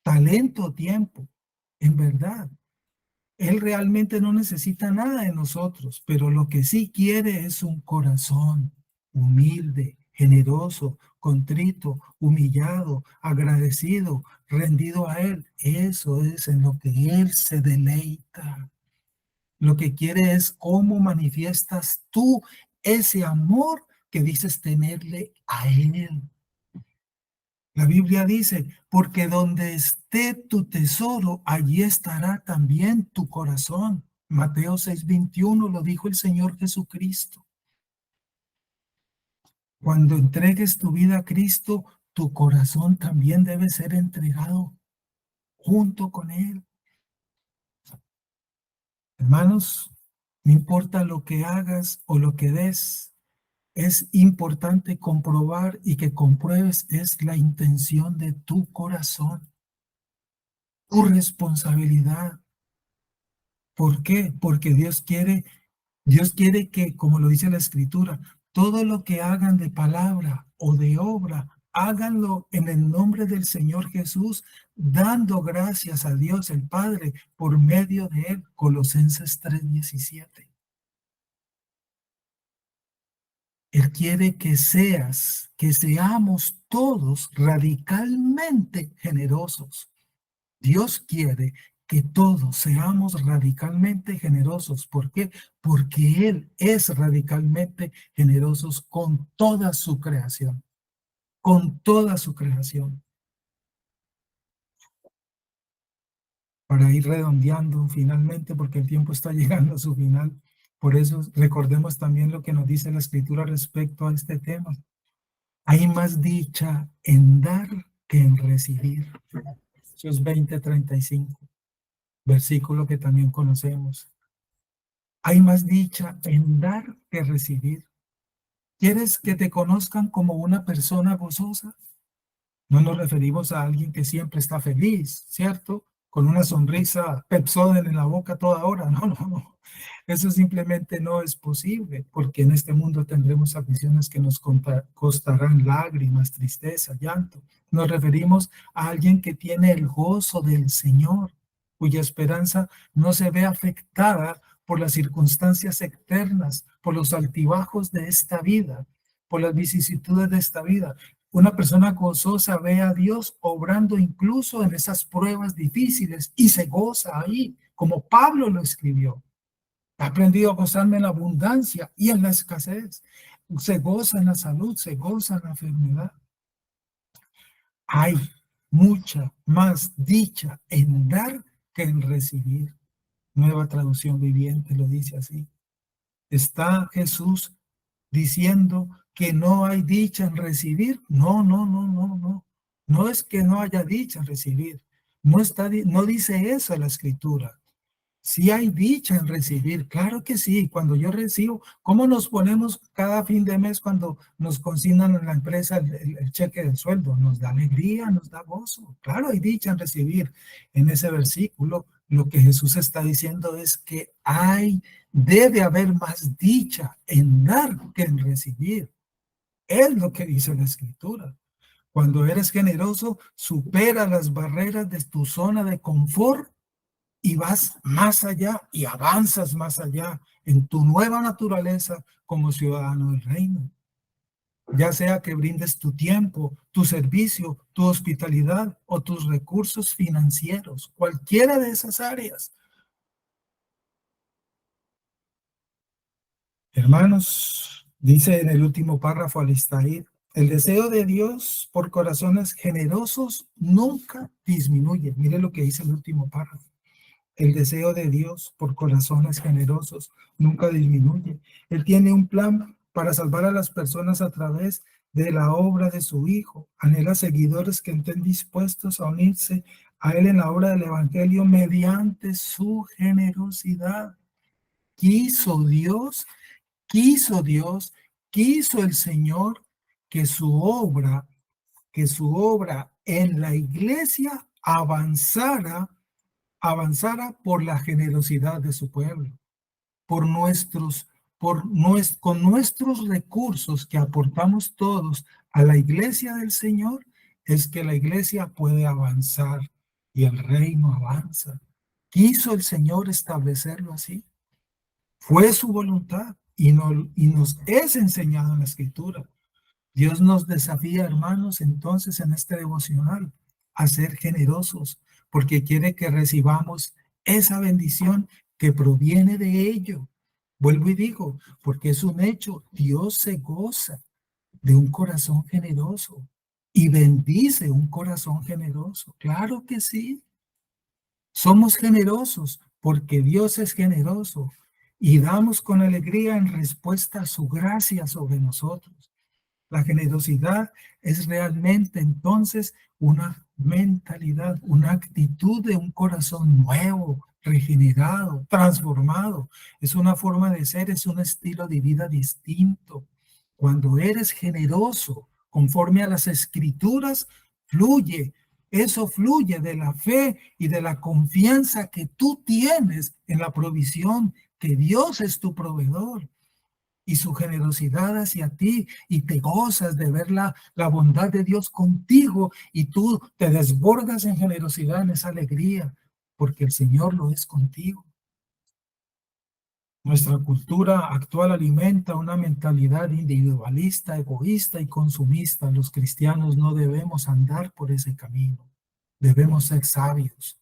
[SPEAKER 3] talento o tiempo, en verdad. Él realmente no necesita nada de nosotros, pero lo que sí quiere es un corazón humilde, generoso, contrito, humillado, agradecido, rendido a Él. Eso es en lo que Él se deleita. Lo que quiere es cómo manifiestas tú ese amor que dices tenerle a Él. La Biblia dice, porque donde esté tu tesoro, allí estará también tu corazón. Mateo 6:21 lo dijo el Señor Jesucristo. Cuando entregues tu vida a Cristo, tu corazón también debe ser entregado junto con Él. Hermanos, no importa lo que hagas o lo que des, es importante comprobar y que compruebes es la intención de tu corazón, tu responsabilidad. ¿Por qué? Porque Dios quiere que, como lo dice la Escritura, todo lo que hagan de palabra o de obra, háganlo en el nombre del Señor Jesús, dando gracias a Dios el Padre por medio de Él. Colosenses 3:17. Él quiere que seamos todos radicalmente generosos. Dios quiere que todos seamos radicalmente generosos. ¿Por qué? Porque Él es radicalmente generoso con toda su creación. Con toda su creación. Para ir redondeando finalmente, porque el tiempo está llegando a su final. Por eso recordemos también lo que nos dice la Escritura respecto a este tema. Hay más dicha en dar que en recibir. Hechos 20:35. Versículo que también conocemos. Hay más dicha en dar que recibir. ¿Quieres que te conozcan como una persona gozosa? No nos referimos a alguien que siempre está feliz, ¿cierto? Con una sonrisa Pepsodent en la boca toda hora. No, no, no. Eso simplemente no es posible, porque en este mundo tendremos aflicciones que nos costarán lágrimas, tristeza, llanto. Nos referimos a alguien que tiene el gozo del Señor, cuya esperanza no se ve afectada por las circunstancias externas, por los altibajos de esta vida, por las vicisitudes de esta vida. Una persona gozosa ve a Dios obrando incluso en esas pruebas difíciles y se goza ahí, como Pablo lo escribió. He aprendido a gozarme en la abundancia y en la escasez. Se goza en la salud, se goza en la enfermedad. Hay mucha más dicha en dar que en recibir. Nueva Traducción Viviente lo dice así. ¿Está Jesús diciendo que no hay dicha en recibir? No, no, no, no, no. No es que no haya dicha en recibir. No dice eso la Escritura. Sí hay dicha en recibir, claro que sí. Cuando yo recibo, ¿cómo nos ponemos cada fin de mes cuando nos consignan en la empresa el cheque del sueldo? Nos da alegría, nos da gozo. Claro, hay dicha en recibir. En ese versículo, lo que Jesús está diciendo es que debe haber más dicha en dar que en recibir. Es lo que dice la Escritura. Cuando eres generoso, supera las barreras de tu zona de confort y vas más allá y avanzas más allá en tu nueva naturaleza como ciudadano del reino. Ya sea que brindes tu tiempo, tu servicio, tu hospitalidad o tus recursos financieros, cualquiera de esas áreas. Hermanos, dice en el último párrafo Alistair, el deseo de Dios por corazones generosos nunca disminuye. Mire lo que dice el último párrafo. El deseo de Dios por corazones generosos nunca disminuye. Él tiene un plan para salvar a las personas a través de la obra de su Hijo. Anhela seguidores que estén dispuestos a unirse a Él en la obra del Evangelio mediante su generosidad. Quiso Dios, quiso el Señor que su obra en la iglesia avanzara por la generosidad de su pueblo, con nuestros recursos que aportamos todos a la iglesia del Señor, es que la iglesia puede avanzar y el reino avanza. ¿Quiso el Señor establecerlo así? Fue su voluntad y nos es enseñado en la Escritura. Dios nos desafía, hermanos, entonces en este devocional a ser generosos, porque quiere que recibamos esa bendición que proviene de ello. Vuelvo y digo, porque es un hecho, Dios se goza de un corazón generoso y bendice un corazón generoso. Claro que sí. Somos generosos porque Dios es generoso y damos con alegría en respuesta a su gracia sobre nosotros. La generosidad es realmente entonces una mentalidad, una actitud de un corazón nuevo, regenerado, transformado. Es una forma de ser, es un estilo de vida distinto. Cuando eres generoso, conforme a las escrituras, fluye. Eso fluye de la fe y de la confianza que tú tienes en la provisión, que Dios es tu proveedor y su generosidad hacia ti, y te gozas de ver la bondad de Dios contigo, y tú te desbordas en generosidad, en esa alegría, porque el Señor lo es contigo. Nuestra cultura actual alimenta una mentalidad individualista, egoísta y consumista. Los cristianos no debemos andar por ese camino. Debemos ser sabios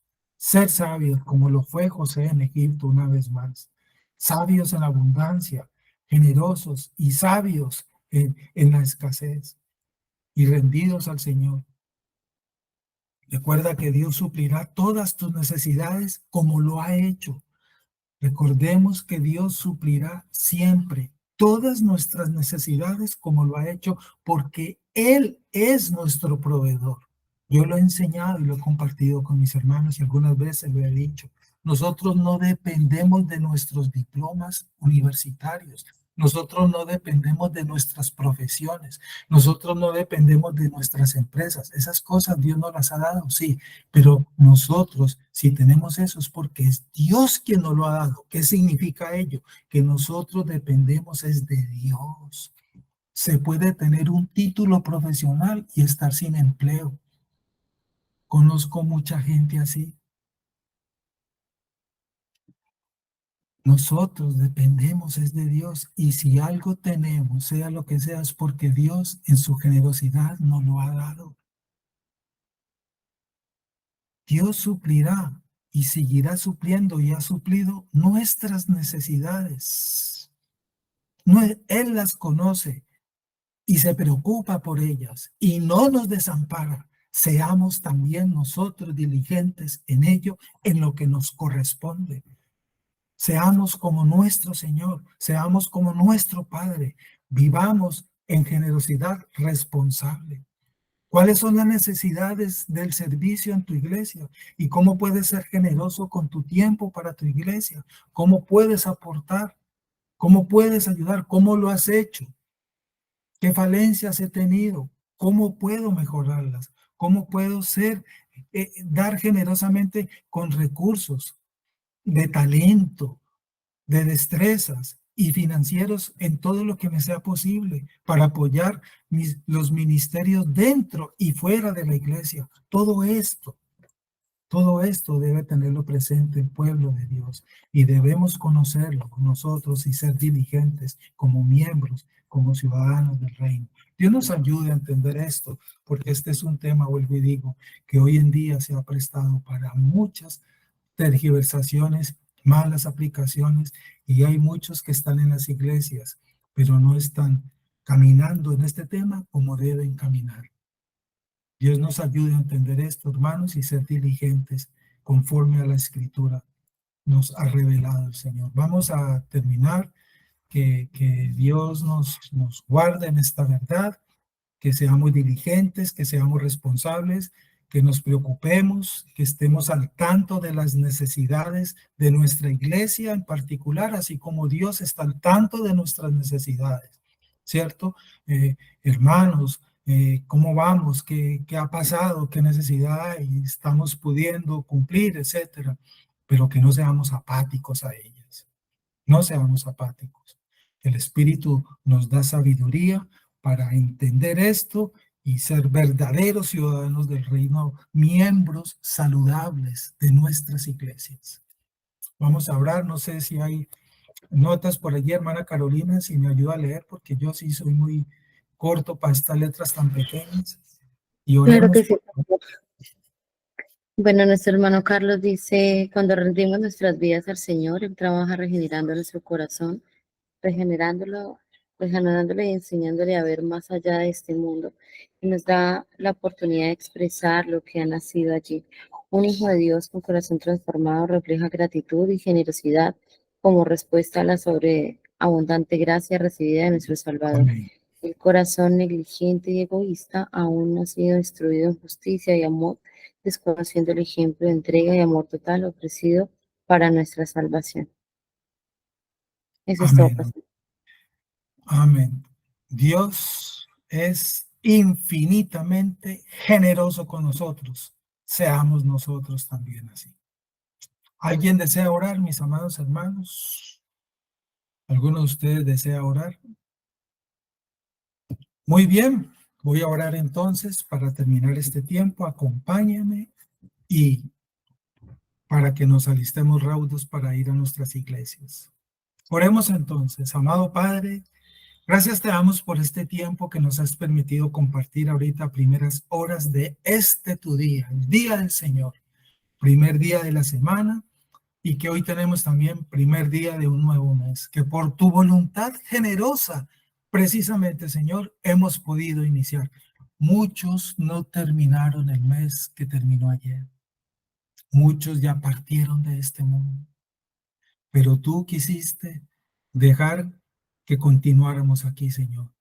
[SPEAKER 3] como lo fue José en Egipto una vez más. Sabios en la abundancia, generosos y sabios en la escasez y rendidos al Señor. Recuerda que Dios suplirá todas tus necesidades como lo ha hecho. Recordemos que Dios suplirá siempre todas nuestras necesidades como lo ha hecho, porque Él es nuestro proveedor. Yo lo he enseñado y lo he compartido con mis hermanos y algunas veces lo he dicho. Nosotros no dependemos de nuestros diplomas universitarios. Nosotros no dependemos de nuestras profesiones. Nosotros no dependemos de nuestras empresas. Esas cosas Dios nos las ha dado, sí. Pero nosotros, si tenemos eso, es porque es Dios quien nos lo ha dado. ¿Qué significa ello? Que nosotros dependemos es de Dios. Se puede tener un título profesional y estar sin empleo. Conozco mucha gente así. Nosotros dependemos es de Dios, y si algo tenemos, sea lo que sea, es porque Dios en su generosidad nos lo ha dado. Dios suplirá y seguirá supliendo y ha suplido nuestras necesidades. No, Él las conoce y se preocupa por ellas y no nos desampara. Seamos también nosotros diligentes en ello, en lo que nos corresponde. Seamos como nuestro Señor, seamos como nuestro Padre, vivamos en generosidad responsable. ¿Cuáles son las necesidades del servicio en tu iglesia? ¿Y cómo puedes ser generoso con tu tiempo para tu iglesia? ¿Cómo puedes aportar? ¿Cómo puedes ayudar? ¿Cómo lo has hecho? ¿Qué falencias he tenido? ¿Cómo puedo mejorarlas? ¿Cómo puedo dar generosamente con recursos de talento, de destrezas y financieros en todo lo que me sea posible para apoyar los ministerios dentro y fuera de la iglesia? Todo esto debe tenerlo presente el pueblo de Dios, y debemos conocerlo nosotros y ser diligentes como miembros, como ciudadanos del reino. Dios nos ayude a entender esto, porque este es un tema, vuelvo y digo, que hoy en día se ha prestado para muchas tergiversaciones, malas aplicaciones, y hay muchos que están en las iglesias, pero no están caminando en este tema como deben caminar. Dios nos ayude a entender esto, hermanos, y ser diligentes conforme a la Escritura nos ha revelado el Señor. Vamos a terminar. Que Dios nos guarde en esta verdad, que seamos diligentes, que seamos responsables, que nos preocupemos, que estemos al tanto de las necesidades de nuestra iglesia en particular, así como Dios está al tanto de nuestras necesidades, ¿cierto? Hermanos, ¿cómo vamos? ¿Qué ha pasado? ¿Qué necesidad hay? ¿Estamos pudiendo cumplir, etcétera? Pero que no seamos apáticos a ellas. No seamos apáticos. El Espíritu nos da sabiduría para entender esto y ser verdaderos ciudadanos del reino, miembros saludables de nuestras iglesias. Vamos a orar, no sé si hay notas por allí, hermana Carolina, si me ayuda a leer, porque yo sí soy muy corto para estas letras tan pequeñas. Y
[SPEAKER 1] Claro
[SPEAKER 3] oremos.
[SPEAKER 1] que sí. Bueno, nuestro hermano Carlos dice, cuando rendimos nuestras vidas al Señor, Él trabaja regenerando nuestro corazón, regenerándolo, regenerándole y enseñándole a ver más allá de este mundo. Y nos da la oportunidad de expresar lo que ha nacido allí. Un hijo de Dios con corazón transformado refleja gratitud y generosidad como respuesta a la sobreabundante gracia recibida de nuestro Salvador.
[SPEAKER 3] Amén.
[SPEAKER 1] El corazón negligente y egoísta aún no ha sido instruido en justicia y amor, desconociendo el ejemplo de entrega y amor total ofrecido para nuestra salvación. Eso es todo,
[SPEAKER 3] Amén.
[SPEAKER 1] pastor.
[SPEAKER 3] Amén. Dios es infinitamente generoso con nosotros. Seamos nosotros también así. ¿Alguien desea orar, mis amados hermanos? ¿Alguno de ustedes desea orar? Muy bien, voy a orar entonces para terminar este tiempo. Acompáñame y para que nos alistemos raudos para ir a nuestras iglesias. Oremos entonces, amado Padre. Gracias te damos por este tiempo que nos has permitido compartir ahorita a primeras horas de este tu día, el día del Señor, primer día de la semana y que hoy tenemos también primer día de un nuevo mes, que por tu voluntad generosa, precisamente Señor, hemos podido iniciar. Muchos no terminaron el mes que terminó ayer, muchos ya partieron de este mundo, pero tú quisiste dejar que continuáramos aquí, Señor.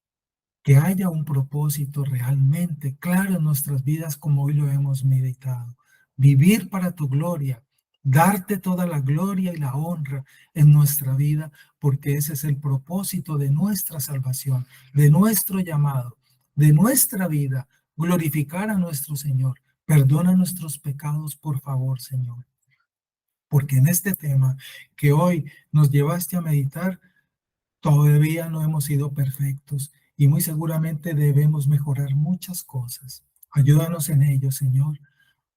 [SPEAKER 3] Que haya un propósito realmente claro en nuestras vidas como hoy lo hemos meditado. Vivir para tu gloria, darte toda la gloria y la honra en nuestra vida, porque ese es el propósito de nuestra salvación, de nuestro llamado, de nuestra vida, glorificar a nuestro Señor. Perdona nuestros pecados, por favor, Señor. Porque en este tema que hoy nos llevaste a meditar, todavía no hemos sido perfectos y muy seguramente debemos mejorar muchas cosas. Ayúdanos en ello, Señor,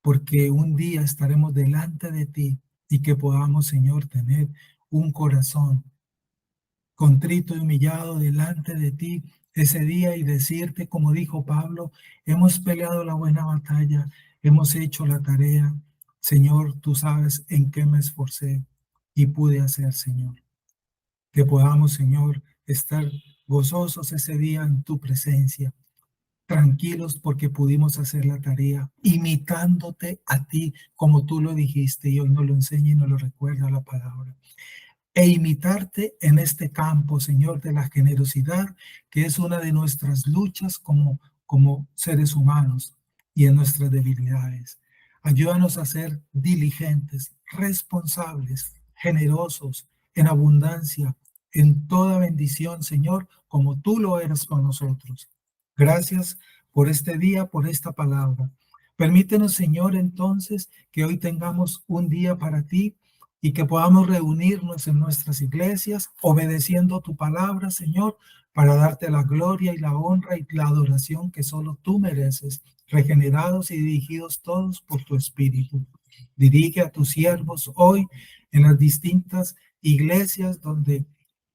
[SPEAKER 3] porque un día estaremos delante de ti y que podamos, Señor, tener un corazón contrito y humillado delante de ti ese día y decirte, como dijo Pablo, hemos peleado la buena batalla, hemos hecho la tarea. Señor, tú sabes en qué me esforcé y pude hacer, Señor. Que podamos, Señor, estar gozosos ese día en tu presencia, tranquilos porque pudimos hacer la tarea, imitándote a ti como tú lo dijiste y hoy nos lo enseña y nos lo recuerda la palabra. E imitarte en este campo, Señor, de la generosidad, que es una de nuestras luchas como seres humanos y en nuestras debilidades. Ayúdanos a ser diligentes, responsables, generosos, en abundancia, en toda bendición, Señor, como tú lo eres con nosotros. Gracias por este día, por esta palabra. Permítenos, Señor, entonces, que hoy tengamos un día para ti y que podamos reunirnos en nuestras iglesias, obedeciendo tu palabra, Señor, para darte la gloria y la honra y la adoración que solo tú mereces, regenerados y dirigidos todos por tu Espíritu. Dirige a tus siervos hoy en las distintas iglesias donde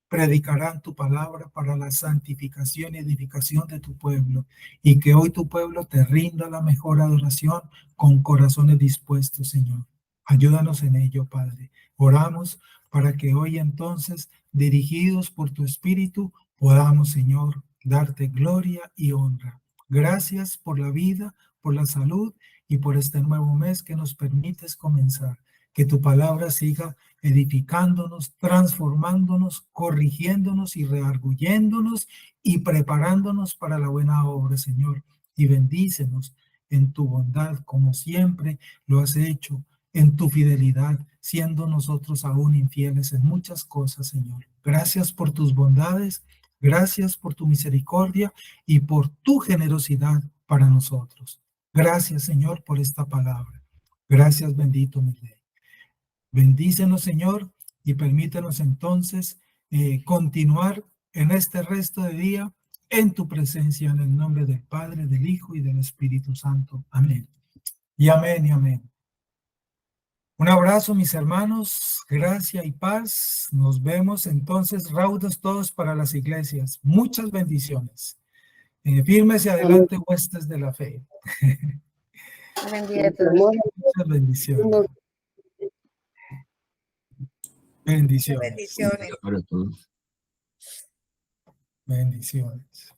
[SPEAKER 3] predicarán tu palabra para la santificación y edificación de tu pueblo, y que hoy tu pueblo te rinda la mejor adoración con corazones dispuestos, Señor. Ayúdanos en ello, Padre. Oramos para que hoy entonces, dirigidos por tu Espíritu, podamos, Señor, darte gloria y honra. Gracias por la vida, por la salud y por este nuevo mes que nos permites comenzar. Que tu palabra siga edificándonos, transformándonos, corrigiéndonos y redarguyéndonos y preparándonos para la buena obra, Señor. Y bendícenos en tu bondad, como siempre lo has hecho, en tu fidelidad, siendo nosotros aún infieles en muchas cosas, Señor. Gracias por tus bondades, gracias por tu misericordia y por tu generosidad para nosotros. Gracias, Señor, por esta palabra. Gracias, bendito mi Rey. Bendícenos, Señor, y permítenos entonces continuar en este resto de día en tu presencia, en el nombre del Padre, del Hijo y del Espíritu Santo. Amén. Y amén y amén. Un abrazo, mis hermanos, gracia y paz. Nos vemos entonces raudos todos para las iglesias. Muchas bendiciones. Firmes y adelante, huestes de la fe.
[SPEAKER 1] Buen día a todos.
[SPEAKER 3] Muchas bendiciones. Bendiciones.
[SPEAKER 4] Bendiciones.
[SPEAKER 3] Bendiciones.